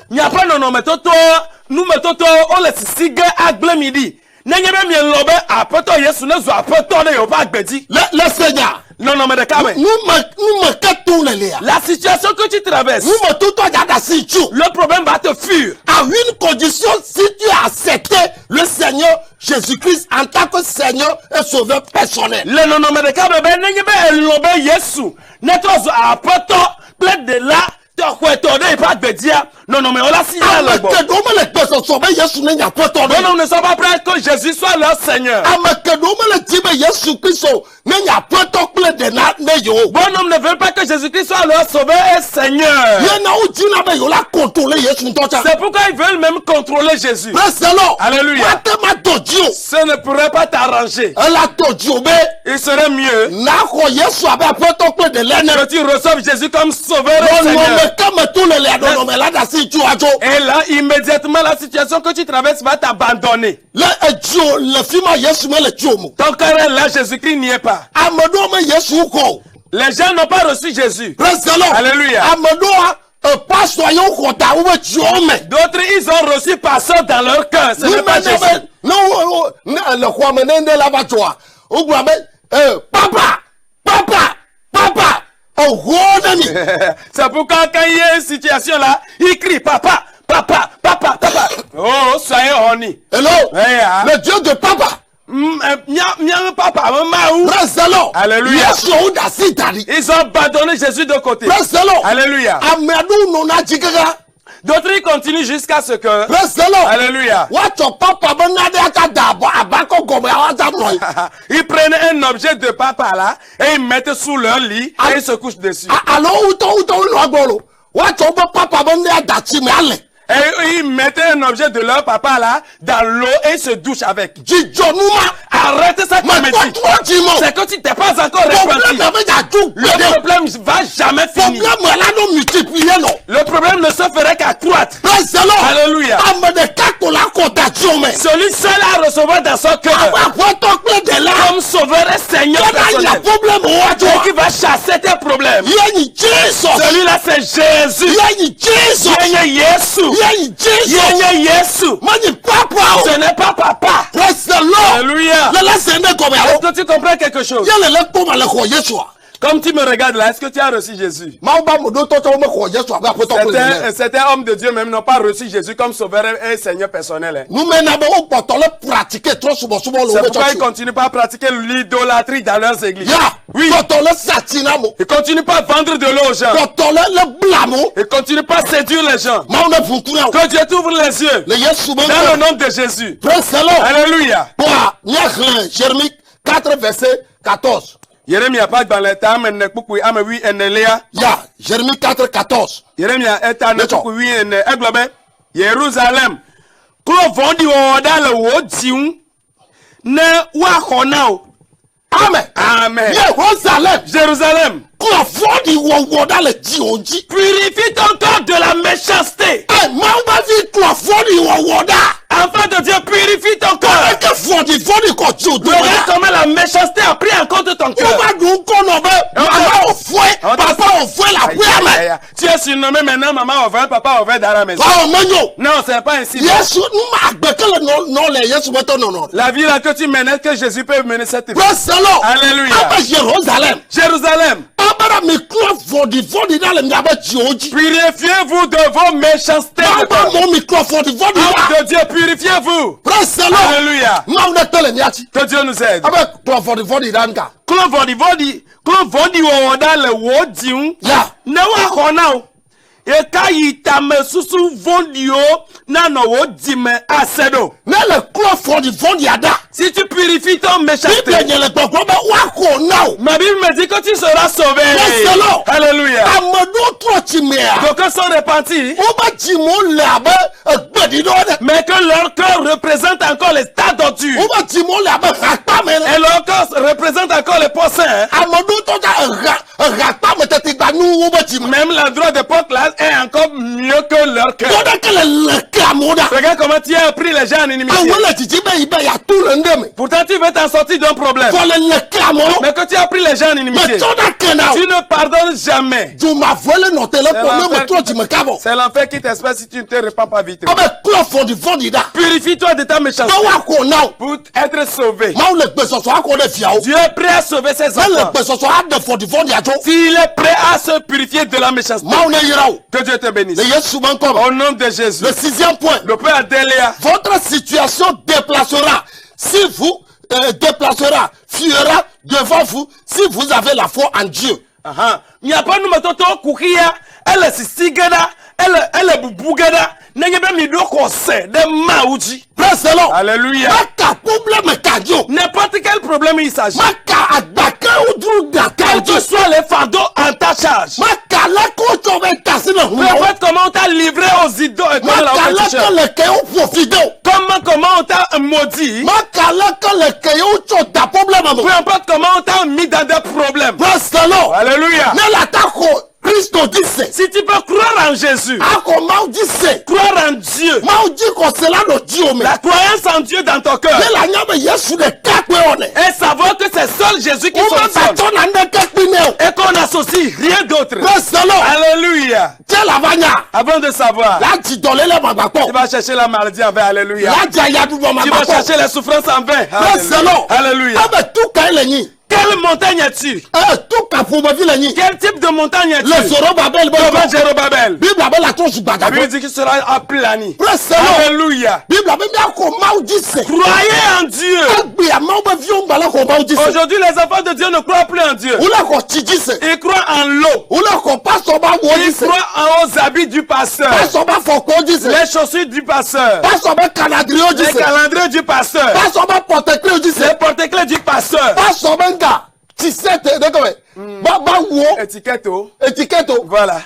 Il n'y a pas non, mais toi, nous mettons toi, on laisse sigue à midi. Le Seigneur. Non, mais la situation que tu traverses, le problème va te fuir. À une condition, si tu as accepté le Seigneur Jésus-Christ en tant que Seigneur et Sauveur personnel. Non, mais on l'a signé. Non, ne sont pas prêts que Jésus soit leur Seigneur. Bon homme ne veut pas que Jésus-Christ soit leur Sauveur et Seigneur. C'est pourquoi ils veulent même contrôler Jésus. Alléluia. Ce ne pourrait pas t'arranger. Il serait mieux que tu reçoives Jésus comme Sauveur et Seigneur. Et là, immédiatement, la situation que tu traverses va t'abandonner. Ton cœur est là, Jésus-Christ n'y est pas. Les gens n'ont pas reçu Jésus. Alléluia. D'autres, ils ont reçu pasteur dans leur cœur. Ce n'est pas Jésus. Papa. C'est pourquoi quand il y a une situation là, il crie papa. Oh, soyez honni. Hello. Le Dieu de papa. papa, maman. Praise the Lord. Alléluia. Yes, you da si daddy. Ils ont abandonné Jésus de côté. Praise the Lord. Alléluia. Amedu no na jigara. D'autres ils continuent jusqu'à ce que. Praise the Lord. Alléluia. What your papa benade aka da abako gobe awata boy. Ils prennent un objet de papa là et ils mettent sous leur lit et ils se couchent dessus. Alo uto no agboro. What your papa benade da ti me ale. Et ils mettent un objet de leur papa là dans l'eau et ils se douchent avec. Arrête ça comédie. C'est que tu t'es pas encore repenti. Le problème va jamais finir. Le problème ne se ferait qu'accroître. Alléluia. Celui seul à recevoir dans son cœur comme sauveur et Seigneur personnel. Et qui va chasser tes problèmes. Celui-là c'est Jésus. Ce n'est pas papa. Alléluia. Est-ce que tu comprends quelque chose? Comme tu me regardes là, est-ce que tu as reçu Jésus? Certains hommes de Dieu même n'ont pas reçu Jésus comme sauveur et Seigneur personnel. C'est pourquoi ils ne continuent pas à pratiquer l'idolâtrie dans leurs églises. Oui. Ils ne continuent pas à vendre de l'eau aux gens. Ils ne continuent pas à séduire les gens. Que Dieu t'ouvre les yeux. Dans le nom de Jésus. Alléluia. Jérémie 4, verset 14. Jérémie a pas dans les temps, mais ne coupe à me oui et ne léa. Ya, Jérémie 4, 14. Jérémie est à ne coupe oui et ne englobe. Jérusalem. Quand vendi au dans le wodium, ne wa honao. Amen. Amen. Jérusalem. Jérusalem. Quand vendi au dans le dioji. Purifie ton corps de la méchanceté. Eh, maman vie quand vendi au da. Enfant de Dieu, purifie ton corps. Regarde comment la méchanceté a pris en compte ton cœur. Tu es surnommé maintenant maman au vin, papa au vin dans la maison. Non, c'est pas ainsi. La vie là que tu mènes, que Jésus peut mener cette vie. Alléluia. Jérusalem. Jérusalem. Purifiez-vous de vos méchancetés. De Dieu, purifiez-vous. Alléluia. Que Dieu nous aide. Si tu purifies ton méchanceté, ma Bible me dit que tu seras sauvé. Alléluia. Donc ils sont repentis, mais que leur cœur représente encore les tas d'ordures. Et leur cœur représente encore les poissons. Même l'endroit de porte là est encore mieux que leur cœur. Regarde comment tu as pris les gens en inimitié. Pourtant tu veux t'en sortir d'un problème. Mais que tu as pris les gens en inimitié, tu ne pardonnes jamais. C'est l'enfer qui t'espère si tu ne te répands pas vite. Purifie-toi de ta méchanceté pour être sauvé. Dieu est prêt à sauver ses enfants. S'il est prêt à se purifier de la méchanceté, que Dieu te bénisse. Au nom de Jésus. Le 6e point. Le père Adélia. Votre situation déplacera. Si vous déplacera, fuira devant vous, si vous avez la foi en Dieu. Il n'y a pas de matoto kukia, elle est sigada, elle est bougada, n'est pas mis de conseil, de maouji. Alléluia. N'importe quel problème il s'agit. Quel que soit les fardeaux en ta charge. Peu importe comment on t'a livré aux idoles. Comment on t'a maudit. Peu importe comment on t'a mis dans des problèmes. Alléluia. Si tu peux croire en Jésus, croire en Dieu, la croyance en Dieu dans ton cœur, et savoir que c'est seul Jésus qui fonctionne, et qu'on n'associe rien d'autre. Alléluia. Avant de savoir, tu vas chercher la maladie en vain. Alléluia. Tu vas chercher les souffrances en vain. Alléluia. Quel montagne es-tu? Tout ka pour ma ville ni. Quel type de montagne es-tu? Le Zorobabel Devant Jérobabel. Bible a la touche La bagabo. Bible dit qu'il sera aplani. Presse Alléluia. Bible a bien ko maudisse. Croyez en Dieu. Agbe ma ba vion bala ko maudisse. Aujourd'hui, les enfants de Dieu ne croient plus en Dieu. Oula ko tijisse. Ils croient en l'eau. Oula ko pastor ba Ils wodisse. croient aux habits du pasteur. Pastor ba foko disse. Les chaussures du pasteur. Pastor ba canadrio Les disse. calendriers du pasteur. Pastor ba porte-clés disse. Les porte-clés du pasteur. Pastor ba nga. T-shirt de comme. Ba wo. Étiquette. Étiquette. Voilà.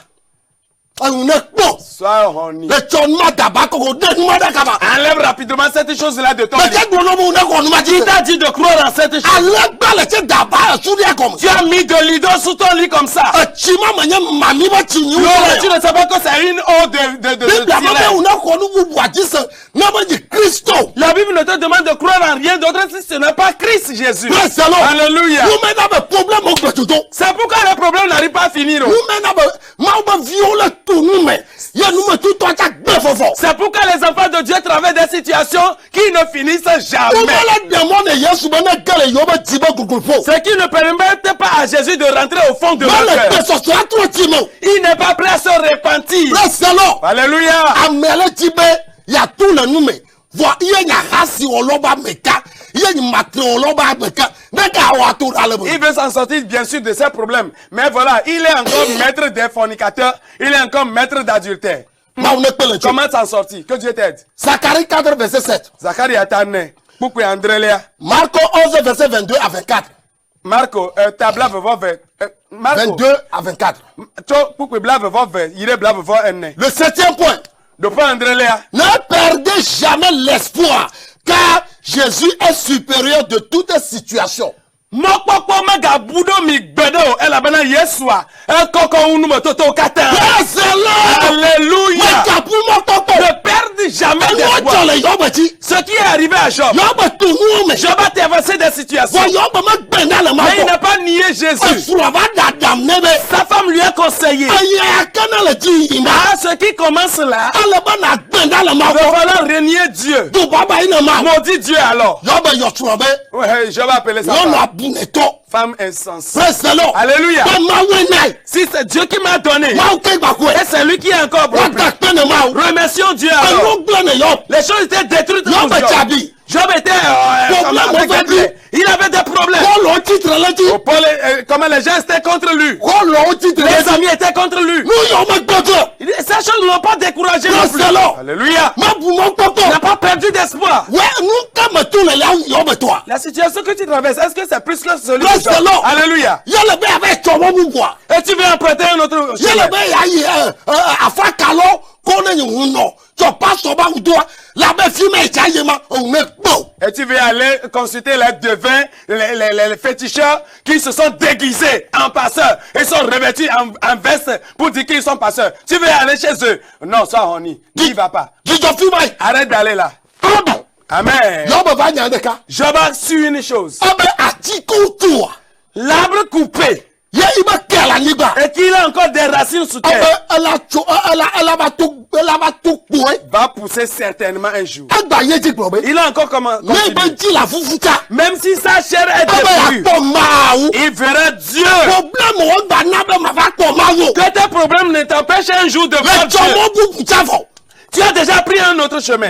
On est bon. Sois honni. Le chonma tabako ko de numa da kaba. Enlève rapidement cette chose-là de ton Mais lit. quel boulot on a qu'on m'a dit. Qui t'a dit de croire en cette chose? Allah bala che daba soudia comme. Tu as mis de l'idole sous ton lit comme ça. Chima manya mami ba chinyu. Non, tu ne sais pas que c'est une eau de Bible a Sirène. on a qu'on nous voit dire ça. Na ba di Christo. La Bible ne te demande de croire en rien d'autre si ce n'est pas Christ Jésus. Praise the Lord. Alléluia. Nous mena ba problème au gbetuto. C'est pourquoi le problème n'arrive pas à finir. Nous mena ba ma ba violer tout nous mais. Ya nous me tout toi ta befofo. C'est pourquoi les enfants de Dieu traversent des situations qui ne finissent Nous jamais. mena démon et Yesu bana gale yoba tiba gugulfo. Ce qui ne permettent pas à Jésus de rentrer au fond de Dans leur le cœur. peso sera trop timo. Il n'est pas prêt à se repentir. Praise the Lord. Alléluia. Amele tibe ya tout le nous mais. Voir il y a rasi oloba meka. Il y a une matre oloba meka. Neka wa tout dans le Il veut s'en sortir bien sûr de ses problèmes. Mais voilà, il est encore maître des fornicateurs. Il est encore maître d'adultère. Comment s'en sortir? Que Dieu t'aide. Zacharie 4 verset 7. Zacharie est né. Pourquoi Andrélia? Marco 11 verset 22 à 24. Marco, tabla vevo ve. Marco. 22 à 24. Pourquoi bla vevo ve? Il est bla vevo né. Le 7e point. De pas Andrélia. Ne perdez jamais l'espoir, car Jésus est supérieur de toute situation. Mokpokpo mega budo mi gbedo elabana Yesua. Koko unu mototo kata. Praise the Lord. Alléluia. Mekapu mokoko. Ne perdez jamais d'espoir. Ce qui est arrivé à Job. Job a traversé des situations. Mais il n'a pas nié Jésus. Sa femme lui a conseillé. Ah, ce qui commence là, il va falloir renier Dieu. Maudit Dieu alors. Ouais, Job a appelé sa femme. Femme insensée. Alléluia. Si c'est Dieu qui m'a donné, et c'est lui qui est encore propre. Remercions Dieu alors. Les choses étaient détruites pour Job. Job était il avait des problèmes. Comment les gens étaient contre lui. Les amis étaient contre lui. Ces choses ne l'ont pas découragé non plus. Alléluia. Il n'a pas perdu d'espoir. La situation que tu traverses, est-ce que c'est plus que celui de Job? Alléluia. Et tu veux emprunter un autre chemin. Et tu veux aller consulter les devins, les féticheurs qui se sont déguisés en passeurs et sont revêtus en veste pour dire qu'ils sont passeurs. Tu veux aller chez eux. Non, ça on n'y va pas. Arrête d'aller là. Amen. Job a su une chose. L'arbre coupé. Et qu'il a encore des racines sous terre. Va pousser certainement un jour. Il a encore continué. Même si sa chair est détruite, il verra Dieu. Que tes problèmes ne t'empêchent un jour de voir Dieu. Tu as déjà pris un autre chemin.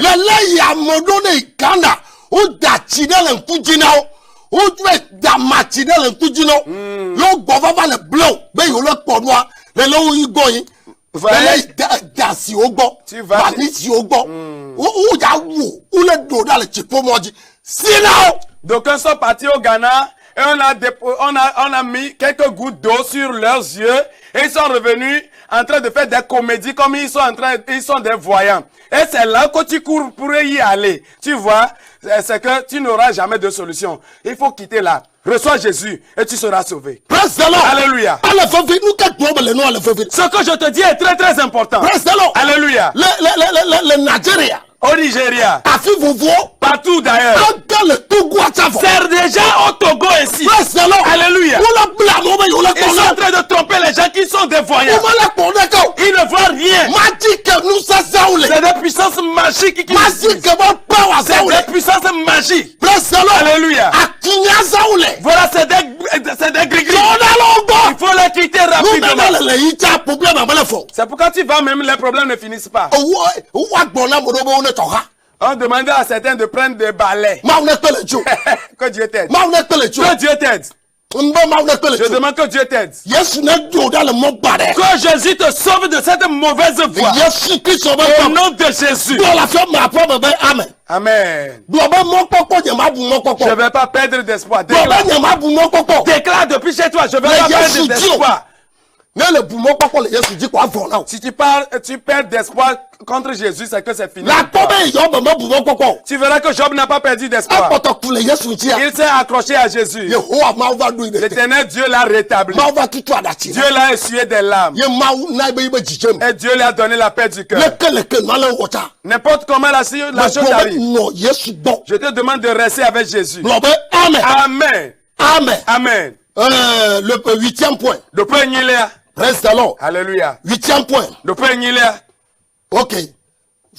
D'aucuns sont partis au Ghana et on a mis quelques gouttes d'eau sur leurs yeux et ils sont revenus en train de faire des comédies comme ils sont des voyants. Et c'est là que tu cours pour y aller. Tu vois, c'est que tu n'auras jamais de solution. Il faut quitter là. Reçois Jésus et tu seras sauvé. Alléluia. Ce que je te dis est très très important. Alléluia. Au Nigeria. Partout d'ailleurs. C'est déjà au Togo ici. Alléluia. Ils sont en train de tromper les gens qui sont des voyants. Ils ne voient rien. C'est des puissances magiques qui c'est des puissances magiques. Alléluia. Voilà, c'est C'est pourquoi tu vas même, les problèmes ne finissent pas. On demandait à certains de prendre des balais. Que Dieu t'aide. Que Dieu t'aide. Je demande que Dieu t'aide. Que Jésus te sauve de cette mauvaise voie. Au nom de Jésus. Amen. Je ne vais pas perdre d'espoir. Déclare depuis chez toi, je ne vais pas perdre d'espoir. Si tu perds d'espoir contre Jésus, c'est que c'est fini. Tu verras que Job n'a pas perdu d'espoir. Il s'est accroché à Jésus. L'Éternel Dieu l'a rétabli. Dieu l'a essuyé des larmes. Et Dieu lui a donné la paix du cœur. N'importe comment la chose arrive. Je te demande de rester avec Jésus. Amen. Amen. Le 8e point. Le premier là. Reste alors. Alléluia. 8e point. Le premier là. Ok.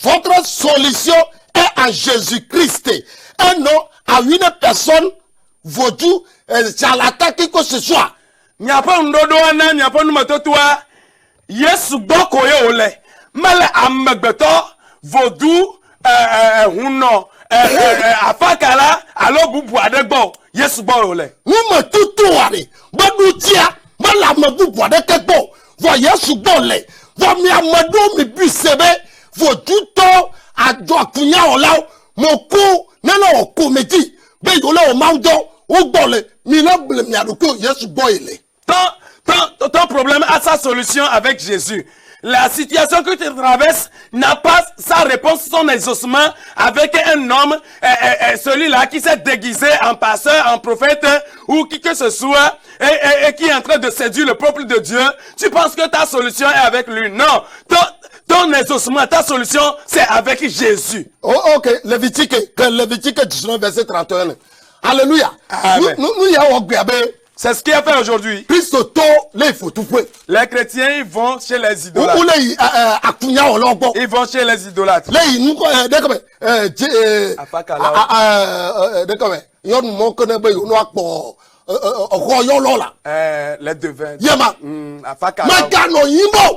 Votre solution est en Jésus-Christ. Et non à une personne vaudou, charlatan, qui que ce soit. Il n'y a pas un dodo, il n'y a pas un matotoa. Yesu boko ye ole. Male amegbeto, vaudou, huno, afakala, alo bubu adegbo. Yesu bo ole. Nous me tutuare. Badu tia. Mala me bubu adegbo. Vo Yesu bo le. Vo mi amado mi bisebe. Vo tuto adjo akunya olao. Moko nana okometi. Be yola o maudo. O bole. Mi na ble mi aduko Yesu bo ele. Ton problème a sa solution avec Jésus. La situation que tu traverses n'a pas sa réponse, son exaucement avec un homme, celui-là qui s'est déguisé en pasteur, en prophète ou qui que ce soit et qui est en train de séduire le peuple de Dieu. Tu penses que ta solution est avec lui? Non. Ton exaucement, ta solution, c'est avec Jésus. Oh, ok. Lévitique 19, verset 31. Alléluia. Nous y avons c'est ce qu'il a fait aujourd'hui. Les chrétiens, ils vont chez les idolâtres. Ils vont chez les idolâtres. Les devins.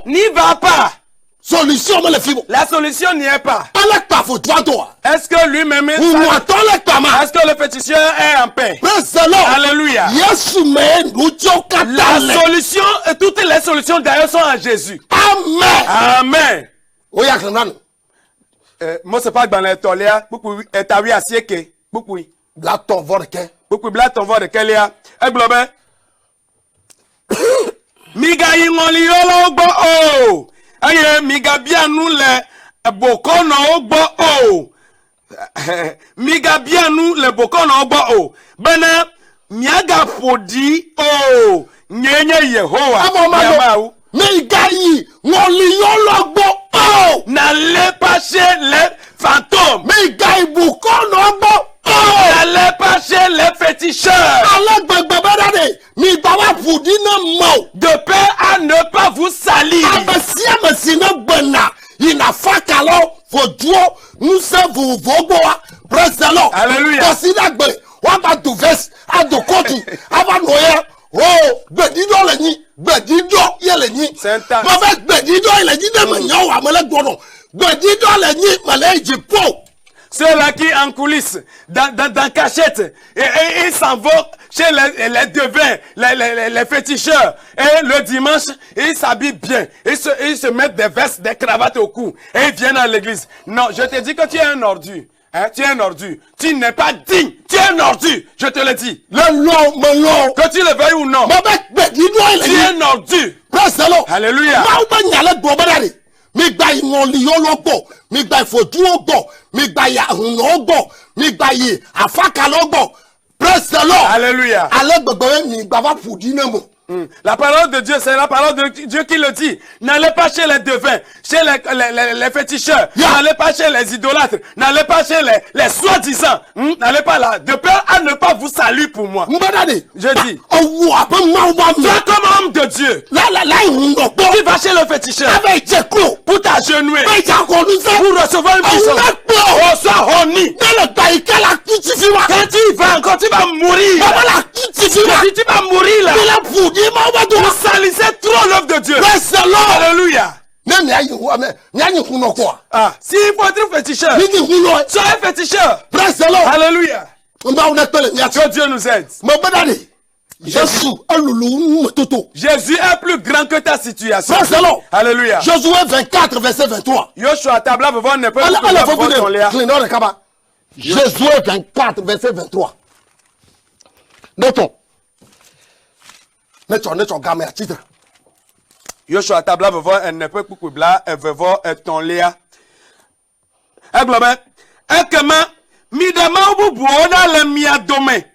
N'y va pas. Solution, la solution n'y est pas. Est-ce que lui-même est est-ce que le féticheur est en paix? Alléluia. La solution, toutes les solutions d'ailleurs sont en Jésus. Amen. Amen. Moi c'est pas dans les toléas. Beaucoup est à 8 à siècle. Beaucoup. Blaton vorke. Beaucoup blaton vorke là. Eglobe. Miga yingoli yolo gbo o. Aye miga bia nou le bokono ogbo o. Miga bia nou le bokono ogbo o. Bana miaga fodi o. Nyenye Yehowa. Amamao. Miga yi ngoli yolo ogbo o. N'allez pas chez les fantômes. Miga yi bokono ogbo o. N'allez pas chez les féticheurs. De peur à ne pas vous salir. Alléluia. Ceux-là qui en coulisses, dans cachette, et ils s'en vont chez les devins, les féticheurs. Et le dimanche, ils s'habillent bien. Ils se mettent des vestes, des cravates au cou. Et ils viennent à l'église. Non, je te dis que tu es un ordu. Hein, tu es un ordu. Tu n'es pas digne. Tu es un ordu. Je te le dis. Que tu le veuilles ou non. Tu es un ordu. Alléluia. Migba ingoli yolobo, migba ifoju ogbo, migba yahun ogbo, migba yi afaka logbo. Praise the Lord. Alléluia. La parole de Dieu, c'est la parole de Dieu qui le dit. N'allez pas chez les devins, chez les féticheurs. N'allez pas chez les idolâtres. N'allez pas chez les soi-disant. N'allez pas là. De peur à ne pas vous saluer pour moi. Je dis. Sois comme homme de Dieu. Tu vas chez le féticheur. Pour t'agenouiller. Pour recevoir une puissance. Sois honni. Quand tu vas mourir. Tu vas mourir là. Vous salissez trop l'œuvre de Dieu. Praise the Lord. Alléluia. Ah, s'il faut être féticheur, soyez féticheur. Praise the Lord. Alléluia. Que Dieu nous aide. Jésus est plus grand que ta situation. Praise the Lord. Alléluia. Josué 24, verset 23. Joshua tabla vivant ne peut pas Josué 24, verset 23. Notons. Notons, gamme à titre. Joshua tabla vivant elle ne peut pas bla vivant ton léa. Eglobe. Ekema mi de mabu buona le mia dome.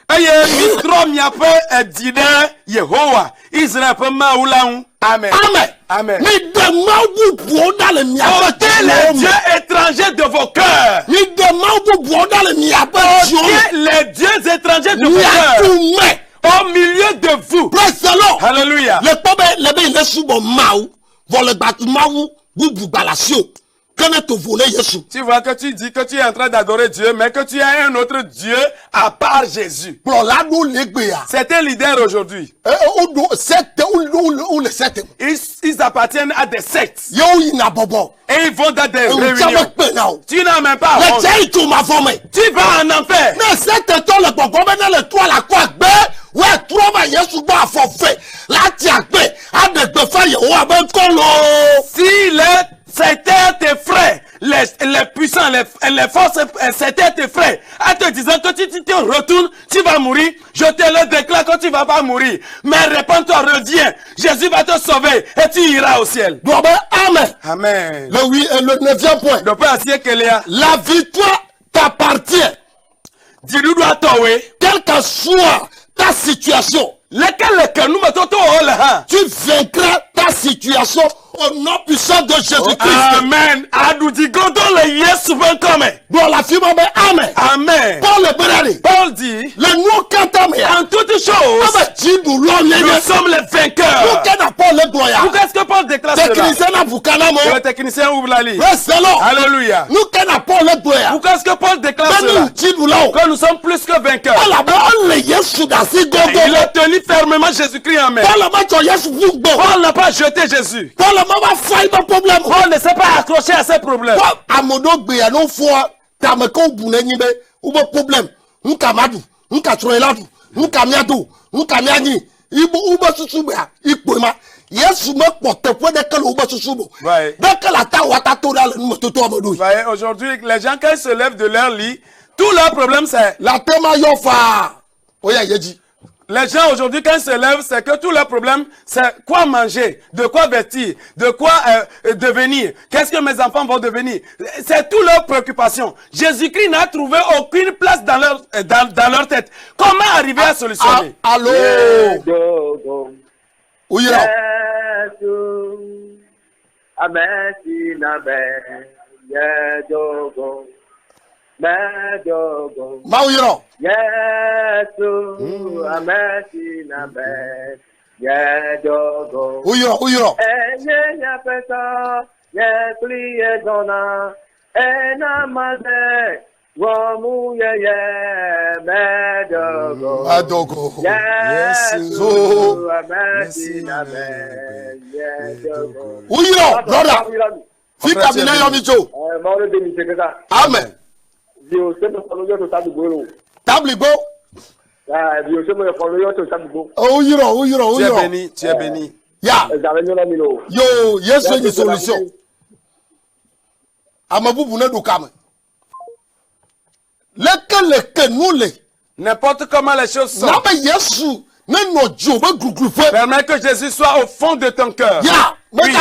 Eye mi tro mia pe edide Yehowa. Israël peut maulaun. Amen. Amen. Amen. Mi de mabu buona le mia pe. Ôtez les dieux étrangers de vos cœurs. Mi de mabu buona le mia pe. Ôtez les dieux étrangers de vos cœurs. Au milieu de vous. Praise the Lord. Alléluia. Le peuple, le bien, le subo maou, vont le battre maou, boubou balasio. Tu vois que tu dis que tu es en train d'adorer Dieu, mais que tu as un autre Dieu à part Jésus. C'est un leader aujourd'hui. Ils appartiennent à des sectes. Et ils vont dans des réunions. Tu n'as même pas honte. Tu vas en enfer. Si c'était tes frères, les puissants, les forces, c'était tes frères, en te disant que tu te retournes, tu vas mourir, je te le déclare que tu ne vas pas mourir. Mais réponds-toi, reviens, Jésus va te sauver et tu iras au ciel. Amen. Amen. Le 9e point. La victoire t'appartient. Quelle que soit ta situation, tu vaincras ta situation au nom puissant de Jésus-Christ. Amen. Amen. Amen. Paul dit, en toutes choses, nous sommes les vainqueurs. Qu'est-ce que Paul déclare cela? Le technicien ouvre la liste. Alléluia. Qu'est-ce que Paul déclare cela? Que nous sommes plus que vainqueurs. Il a tenu fermement Jésus-Christ en main. Paul n'a pas jeté Jésus. Paul ne s'est pas accroché à ses problèmes. Aujourd'hui, les gens, quand ils se lèvent de leur lit, tout leur problème c'est la tema yofa. Les gens aujourd'hui, quand ils se lèvent, c'est que tout leur problème, c'est quoi manger, de quoi vêtir, de quoi devenir, qu'est-ce que mes enfants vont devenir. C'est tout leur préoccupation. Jésus-Christ n'a trouvé aucune place dans leur tête. Comment arriver à solutionner? Allô? Oui, là. Maouiro. Ouyiro. Adogo. Ouyiro, brother. Fika bina yomicho. Amen. Tabligo. Ouyiro. Tu es béni. Ya. Yo, yes, c'est une solution. Amabu bune dukame. N'importe comment les choses sont. Permets que Jésus soit au fond de ton cœur. Oui.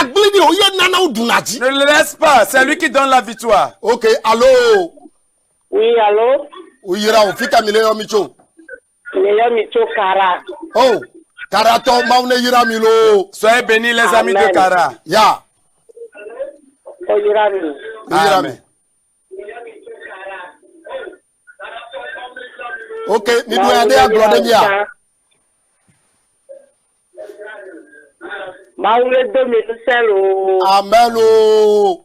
Ne le laisse pas, c'est lui qui donne la victoire. Ok, allô? Oui, allô? Oui, Yira, Fika Mileo Micho. Mileo Micho Kara. Oh, Karato Maune Yira Milo. Soyez bénis les amis de Kara. Ya. Oh, Yira Milo. Amen. Ok, ni doit aller à Gloria. Maule 2000 Amelo.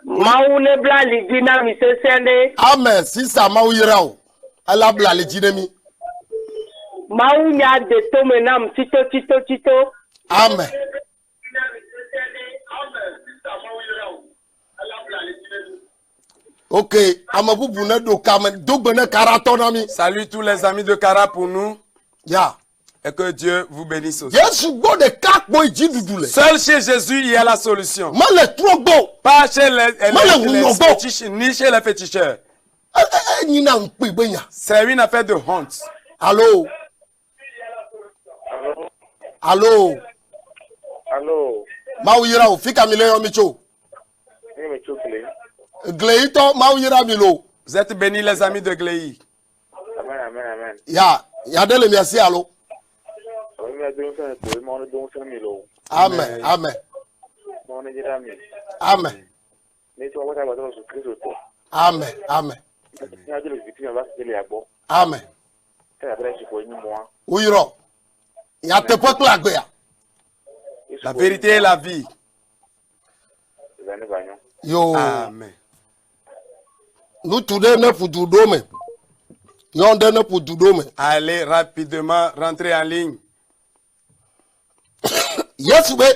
Maule bla lidina mi se sele. Amen, si ça Mauyirao. Allah bla lidinemi. Maou nya de tomenam tito. Amen. Ok, amabubu ne do kamen dogbene karatonami. Salut tous les amis de Kara pour nous. Ya. Et que Dieu vous bénisse aussi. Yesu go de kakbo ijidudule. Seul chez Jésus, il y a la solution. Male trogo. Pas chez les Hunobo. fétiches, ni chez les féticheurs. Nyina mpi benya. C'est une affaire de honte. Allô. Allô. Allô. Mauyira o fika mileyo micho. Ni me chukle. Gleito mauyira milo. Vous êtes bénis les amis de Gléi. Amen. Ya dele mi asi allo. O mi adun sa to mo no don sa mi lo. Amen. Mo ne jira mi. Amen. Ni to wata ba to su Kristo to. Amen. Ni ajelo biti ba se le agbo. Amen. E abere si ko ni mo. Uyiro. Ya te po klagbe ya. La vérité est la vie. Zane ba nyo. Yo. Amen. Nous today ne pour dudome. Yonde ne pour dudome. Allez rapidement rentrer en ligne. Yes, we.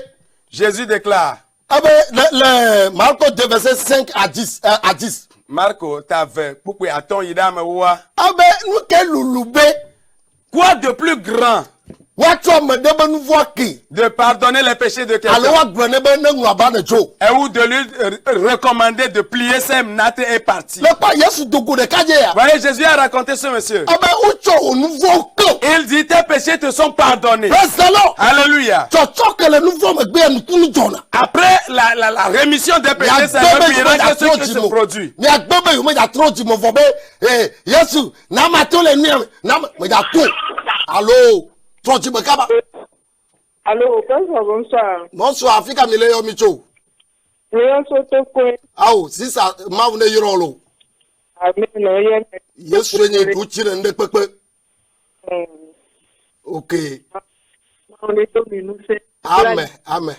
Jésus déclare. Le Marco 2 verset 5 à 10. Marco, t'avais pour attends idame wa. Nous que lulube. Quoi de plus grand Watcho me debe nous voir qui. de pardonner les péchés de quelqu'un Alors grene be ne ngwa ne jo. et ou de lui recommander de plier ses nattes et partir. Le pas Yesu dogo de kaje ya. Voyez, Jésus a raconté ce monsieur. Ucho au nouveau que. Il dit tes péchés te sont pardonnés. Praise the Lord. Alléluia. Chocho que le nouveau me gbe nous kunu jona. Après la rémission des péchés, c'est le miracle ce qui se produit. Mi agbebe yo me da troji mo fobe. Yesu na ma to le ni na me da to. Allô. Troji me kaba. Allô, bonsoir. Bonsoir Africa mileyo micho. Léon Sotoko. Awo sisa ma ne yiro lo. Amen. Oye. Yesu ni du chire nde pepe. Ok. On est au minus. Amen. Amen.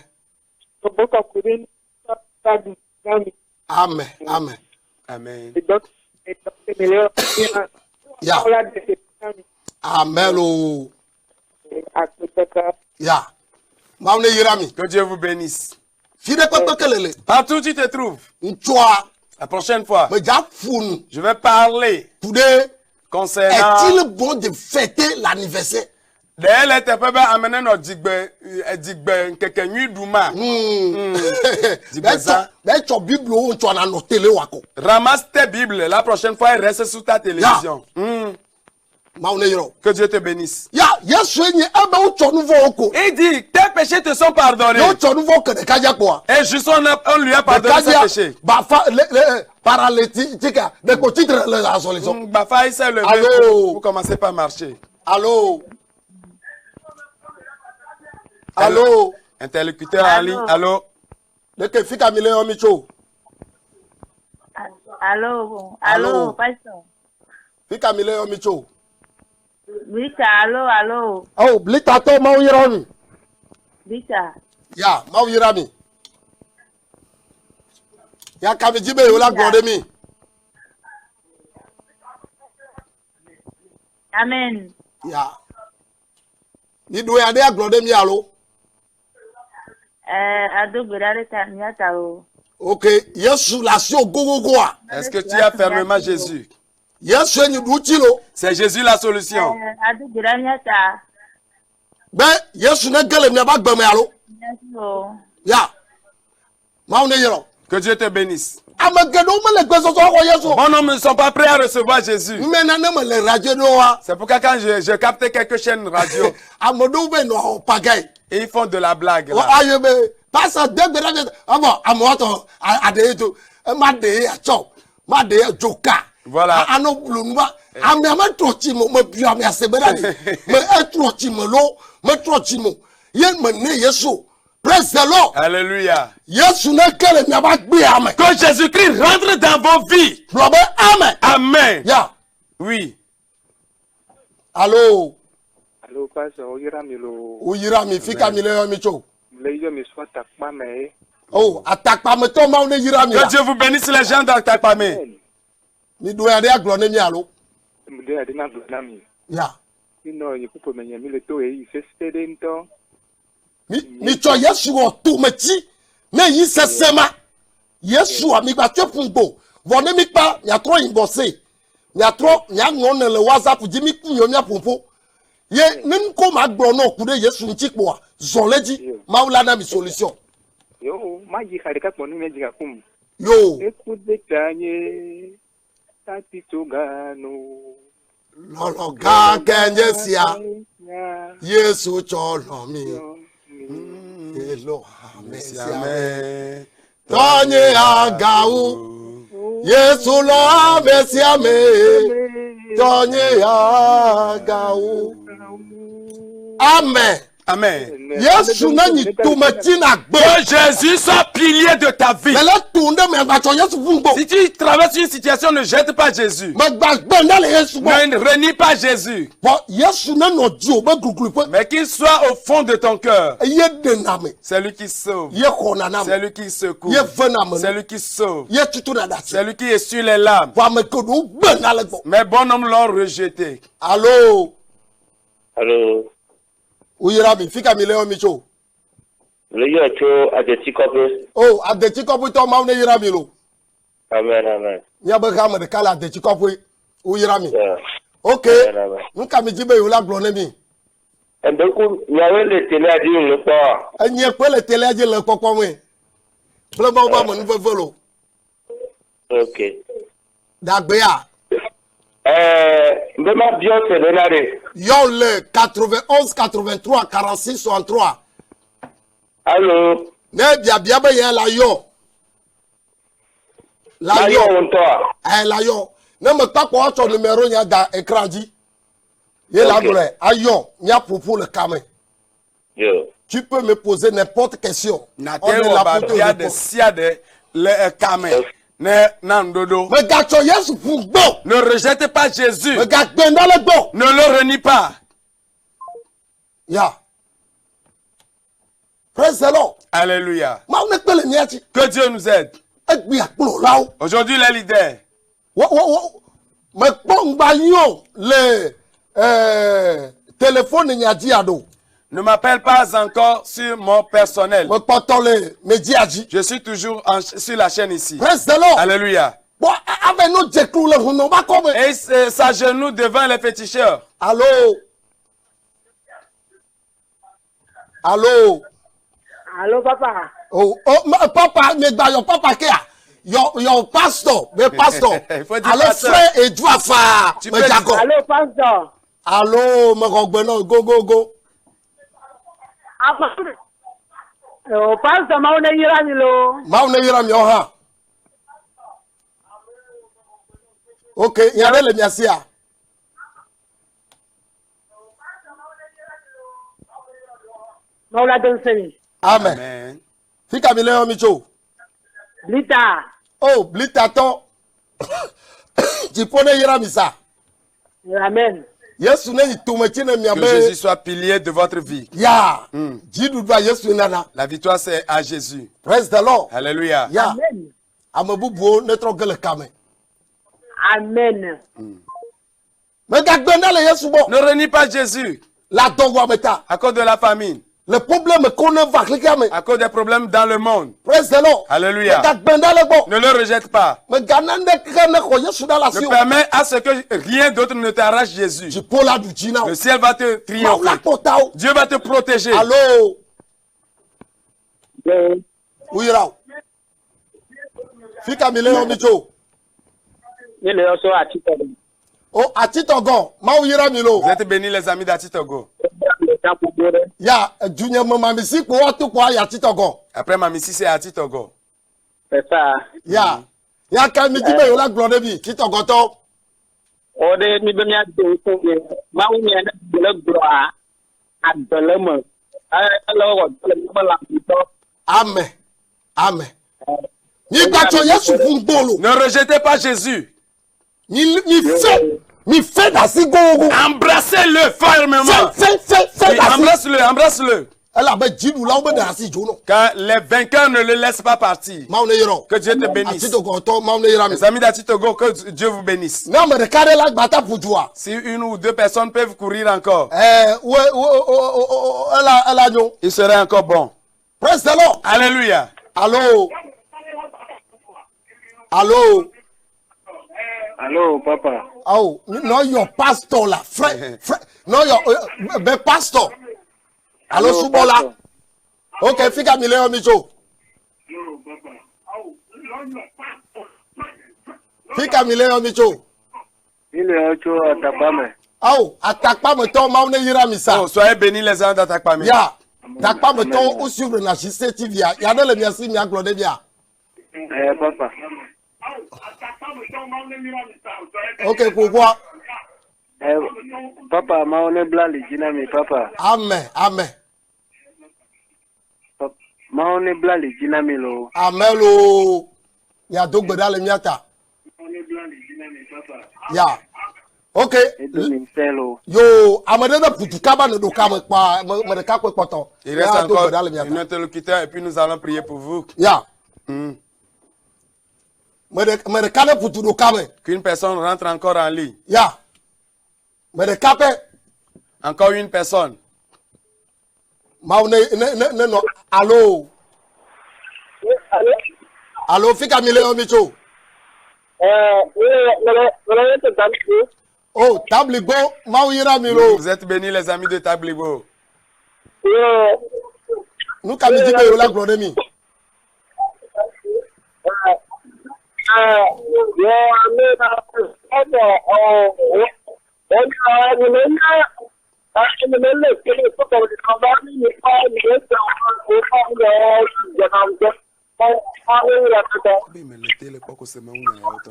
Ya. Amen o. Ya. Ma ne yirami. Que Dieu vous bénisse. Fide pepe kelele. Partout où tu te trouves, Nchoa. la prochaine fois, Me ja funu. je vais parler Today concernant. est-il bon de fêter l'anniversaire? D'ailleurs, les tepebe amener notre digbe keke nuit douma. Ben cho Bible o ncho na no tele wako. Ramasse tes Bibles. La prochaine fois, elle reste sous ta télévision. Ma ne yiro. Que Dieu te bénisse. Ya, Yesu enye ebe o cho nouveau oko. Il dit, tes péchés te sont pardonnés. Yo cho nouveau que de kaja kwa. Et juste on lui a pardonné ses péchés. Ba fa le paralytique de ko titre la solution. Bafa, il s'est levé Allô? pour commencer par marcher. Allô. Allô. Interlocuteur en ligne. Allô. De que fika mileyo micho. Allô, Allô. pastor. Fika mileyo micho. Bita, allô. Oh, blita to ma yirami. Bita. Ya, ma yirami. Ya kamijibe yo la gode mi. Amen. Ya. Ni do ya de aglode mi alo. Ado gbedare tanyata o. Ok, Yesu la si ogogogo a. Est-ce que tu as fermement Jésus? Yesu enyi du chilo. C'est Jésus la solution. Ado gbedare nyata. Ben, Yesu ne gele mi aba gbeme alo. Yesu. Ya. Ma ne yiro. Que Dieu te bénisse. Amagedo me le gbeso so ko Yesu. Bon homme ne sont pas prêts à recevoir Jésus. Mena ne me le radio no wa. C'est pourquoi quand je captais quelques chaînes radio, Amodo be no pagay. et ils font de la blague O là. ayebe pasa de gbedare abo amoto ade to ma de ya cho. Ma de ya joka. Voilà. Ano blunwa. Ame ama trochi mo me bia me asebera ni. Me trochi mo lo, me trochi mo. Yen me ne Yesu. Praise the Lord. Alléluia. Yesu ne kele mi aba gbe amen. Que Jésus-Christ rentre dans vos vies. Probe amen. Amen. Ya. Oui. Allô. Allô, pasteur, oyira mi lo. Uyira mi fika mi le mi cho. Le yo mi so takpa me. Oh, atakpa me to ma ne yira mi. Que Dieu vous bénisse les gens d'Aktakpamé. Mi do ya de aglone mi alo. Mu de ade na do na mi. Ya. ino yikupo menye mi le to e se sedento. mi tsɔ yesu wɔ tometi ne yi sesema yesu a mi gba tso pungbo vɔ ne mi kpa miatrɔ yibɔ se miatrɔ miaŋlɔ ne le whatsapp dzi mi kun yɔ miaƒoƒo ye ne ko ma gblɔ n'o ku ɖe yesu ŋuti kpoa zɔn le dzi mawu la na mi solution. Yo, ma yi xa ɖeka kpɔ ne mi dzi gakum. yo Eku de tanye tati togano. lɔlɔ gã kɛnyɛ sia yesu tsɔ lɔ mi elo Merci, amesiame amen. tɔnye agawu yesu lɔ amesiame tɔnye agawu amen Amen. yesu na nyi tometi na Que gbe Jésus soit pilier de ta vie. mɛlɛ tun de mɛ gbatsɔ yesu fun gbo Si tu traverses une situation, ne jette pas Jésus. mɛ gbàgbé ne le yesu gbɔ Ne renie pas Jésus. bɔn yesu ne nɔ di o bɛ guruguru pe Mais qu'il soit au fond de ton cœur. ye dena me C'est lui qui sauve. ye xɔna na C'est me lui qui secoue. ye vena me C'est lui qui sauve. ye tutu na da C'est se lui qui essuie les larmes. bɔn ame ke do gbe na le gbɔ Mais bon homme l'ont rejeté. alo Allô, o yira mi fi ka mi le yɔ mi tso le yɔ tso adeti kɔƒe. o adetsi kɔƒetɔ mawu ne yira mi lo Amen, amen. miabe hame ɖeka le adetsi kɔƒe o yira mi Yeah. ok Amen, amen. nu ka mi dzi be yewo la gblɔ ne mi Mbeku, nyawe le tele adi le kpɔ. enye kpe le telea dzi le kpɔkpɔ me kple mawu be ame nuveve lo Ok. dagbea Mbe ma biɔ se ɖe na ɖe. yɔ le 91 83 46 63 Allô, ne biabia be yɛ la yɔ la ma yɔ yɔ wo ŋutɔa. la yɔ ne me kpakpɔ atsɔ numero nya da ekran dzi ye la Ok. gblɔe ayɔ miaƒoƒo le kame Yo. tu peux me poser n'importe question Nate On est wɔ là pour te babia de répondre. sia de le kame. Ne nandodo. megatsɔ yesu ƒu gbɔ Ne rejette pas Jésus. megagbe ŋdɔ le gbɔ Ne le renie pas. ya praise the lord Alléluia. mawu ne kpe le mia dzi Que Dieu nous aide. egbi akplɔlawo Aujourd'hui, les leaders. wo mekpɔ ŋgba yɔ le téléphone nya dzi aɖo Ne m'appelle pas encore sur mon personnel. mekpɔtɔ le media dzi Je suis toujours sur la chaîne ici. praise the lord Alléluia. bɔn ave no dze klo le hunɔ ba kɔ me Et il s'agenouille devant les féticheurs. alo alo Allô, papa. o papa megba yɔ papa kea yɔ pastor be pastor Il faut dire alo pasteur. frère edu afa Tu peux medzakɔ Allô, pasteur. alo mexɔgbe nɔ gogogo Oh, pasteur, ma one yira mi lo. mawu ne yira miawo hã ok nya ɖe le mia sia Ma la don seni. amen Amen. fi ka mi le yɔ mi tso Blita. o blitatɔ dziƒo ne yira mi sa Amen. yesu ne yi tometi ne mia Que Jésus be soit pilier de votre vie. ya dziɖuɖua yesu nana La victoire, c'est à Jésus. praise the lord Alléluia. ya Amen. ame bubuwo ne trɔ ge le kame Amen. megagbe ne le yesu gbɔ Ne renie pas Jésus le adɔwɔame ta à cause de la famine, le problème ko ne va xexea me à cause des problèmes dans le monde. praise the lord Alléluia. megagbe ne le gbɔ Ne le rejette pas. megana ɖeke ne xɔ yesu ɖe le asi Ne o permets à ce que rien d'autre ne t'arrache Jésus. dziƒo la ɖu dzi na wo Le ciel va te mawu la triompher. kpɔ ta wo Dieu va te protéger. alo wuyira o fi ka mi le yɔ mi tso Ni le so ati ko. o atitɔgɔ mawu yira mi lo Vous êtes bénis les amis d'Atitogo. Le ta ko bore. ya dunyememamisi kpo woato kpo ayi atitɔgɔ Après ma ici c'est Atitogo. C'est ça. ya ya ka mi ti be yo la gblɔ ɖe bi titɔgɔtɔ O de mi be mi ado ko ye. Ma wo mi na le gloa. Adole mo. Lo wo le la to. amen amen nyi gbatsɔ yesu fun gbolo Ne rejetez pas Jésus. mi fɛ dasi gogo Embrassez-le fermement. fɛ Oui, dasi embrasse-le, embrasse-le. ela be jidu la be da si jono Car les vainqueurs ne le laissent pas partir. maune yiro Que Dieu te bénisse. atito ko to maune yira mi Les amis d'Atitogo, que Dieu vous bénisse. na me de kare la gbata pujua Si une ou deux personnes peuvent courir encore, ela nyo il serait encore bon. praise the Lord. Alléluia. Allô allô Allô, papa. oh no your pastor la frère no your be pastor allô Allô, subola pastor. okay fika mi leo micho fika mi leo micho Ile ocho atapame. oh atakpa me to ma ne yira mi sa Oh, soyez bénis les uns d'Atakpamé. ya takpa me to o suivre na chiste tv ya de le mi asi mi aglode bia Papa. okay pourquoi Papa, maone bla lijina mi papa. amen amen Maone bla lijina mi lo. amen lo ya dogbe dale miata ya okay Edu mi selo. yo amade da putukaba ne do kama pa me de ka kwe poto Il reste ya dogbe encore dale un miata interlocuteur et puis nous allons prier pour vous. ya me de kane putu do kama Qu'une personne rentre encore en ligne. ya me de kape Encore une personne. ma ne no allo allo fika mi leo micho oh table go ma yira mi lo Vous êtes bénis les amis de Tablibo. nu ka mi jibe yo la glode mi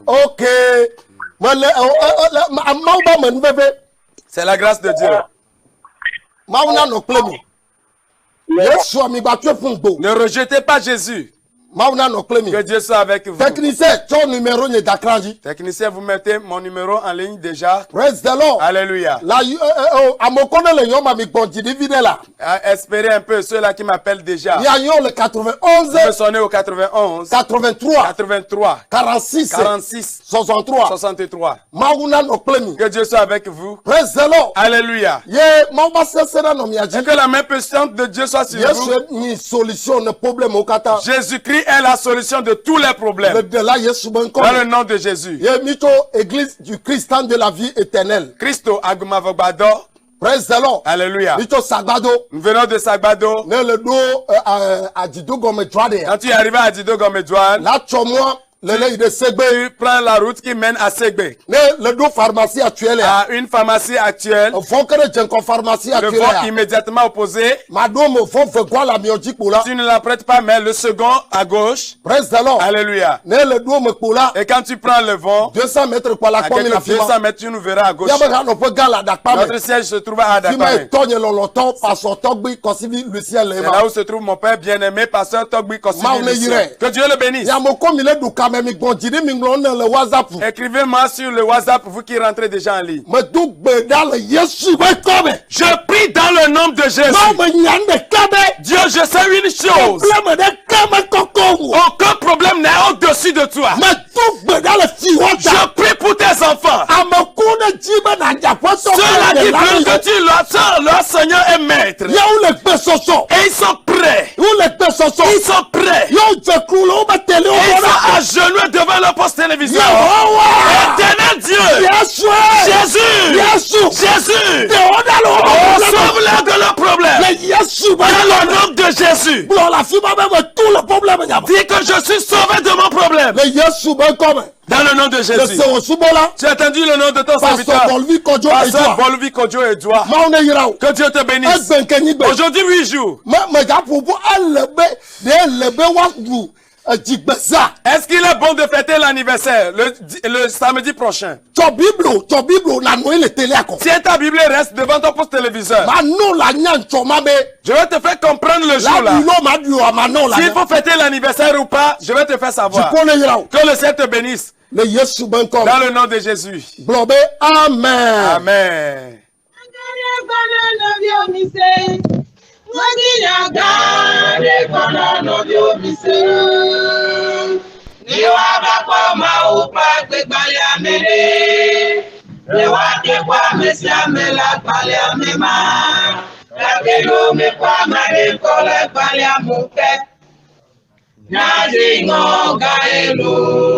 okay ma le ma ba man bebe C'est la grâce de Dieu. ma una no klemi yesu ami ba tu fun gbo Ne rejetez pas Jésus. ma una no klemi Que Dieu soit avec vous. technicien ton numéro ni dakranji Technicien, vous mettez mon numéro en ligne déjà. praise the Lord Alléluia. la amokone le yoma mi gbonji di vide la Espérez un peu ceux-là qui m'appellent déjà. ya yo le Vous me 91 sonnez au 91, 83 83, 46 46, 63 63. ma una no klemi Que Dieu soit avec vous. praise the Lord Alléluia. ye ma ba sesera no mi aji Et que la main puissante de Dieu soit sur vous. yesu ni solution ne problème o kata Jésus-Christ est la solution de tous les le problèmes. de la yesu ben ko Dans le nom de Jésus. ye mito église du Christ de la vie éternelle Christo Agumavogbado. praise the Lord Alléluia. mito sagbado Nous venons de Sagbado. ne le do ajido gome trade Quand tu es arrivé à Dido Gomedouane, la chomo le le de segbe tu prends la route qui mène à Segbe, ne le do pharmacie actuelle à une pharmacie actuelle. fon kere jenko pharmacie Le actuelle vent immédiatement opposé. madame fon fe kwa la mioji pola Tu ne la prêtes pas, mais le second à gauche. praise the Lord Alléluia. ne le do me pola Et quand tu prends le vent, 200 mètres kwa la à kwa mi la quelques 200 fima mètres, tu nous verras à gauche. ya be ha no pe gala da pa Notre me siège se trouve à fima Adapamé. tonye loloto paso togbi kosibi Lucien C'est Lema là où se trouve mon père bien-aimé, pasteur Togbi Kosimi Maone Lucien. Yire. Que Dieu le bénisse. ya mo ko mi le du ka me mi gbonji ni mi nglo le WhatsApp Écrivez-moi sur le WhatsApp, vous qui rentrez déjà en ligne. me du gbe da le yesu be ko me Je prie dans le nom de Jésus. ma me nyan de kabe Dieu, je sais une chose. problème de kame koko Aucun problème n'est au-dessus de toi. me du gbe da le fi Je wota prie pour tes enfants. amakuna jibe na japo so Ceux-là qui veulent que tu leur Seigneur et Maître. ya ou le pe soso Et ils sont prêts. ou le pe soso Ils sont prêts. yo je krulo ba tele o Et ils bona sont à genoux devant leur poste télévision. Yehowa Éternel Dieu. yesu Jésus. yesu Jésus. te ona lo Sauve-les de leurs problèmes. le yesu ba Dans le nom de Jésus. blo la fi ba me tout le problème ya Dis que je suis sauvé de mon problème. le yesu ba ko me Dans le nom de le Jésus. se o subola Tu as entendu le nom de ton pastor serviteur. bolvi kojo Pasteur ejo Bolvi Kodjo Edouard. maune yirawo Que Dieu te bénisse. egbenkenyi gbe Aujourd'hui, 8 jours. me ja pupu alebe de lebe wa du jigbesa Est-ce qu'il est bon de fêter l'anniversaire le samedi prochain? to biblo na no ile tele ako Tiens ta Bible et reste devant ton poste téléviseur. ma no la nyan choma be Je vais te faire comprendre le jour la là. bilo ma du ma no la S'il faut fêter l'anniversaire ou pas, je vais te faire savoir. jikone yirawo Que le Seigneur te bénisse. le yesu ben kom Dans le nom de Jésus. blobe amen Amen. Nazi ngoga elu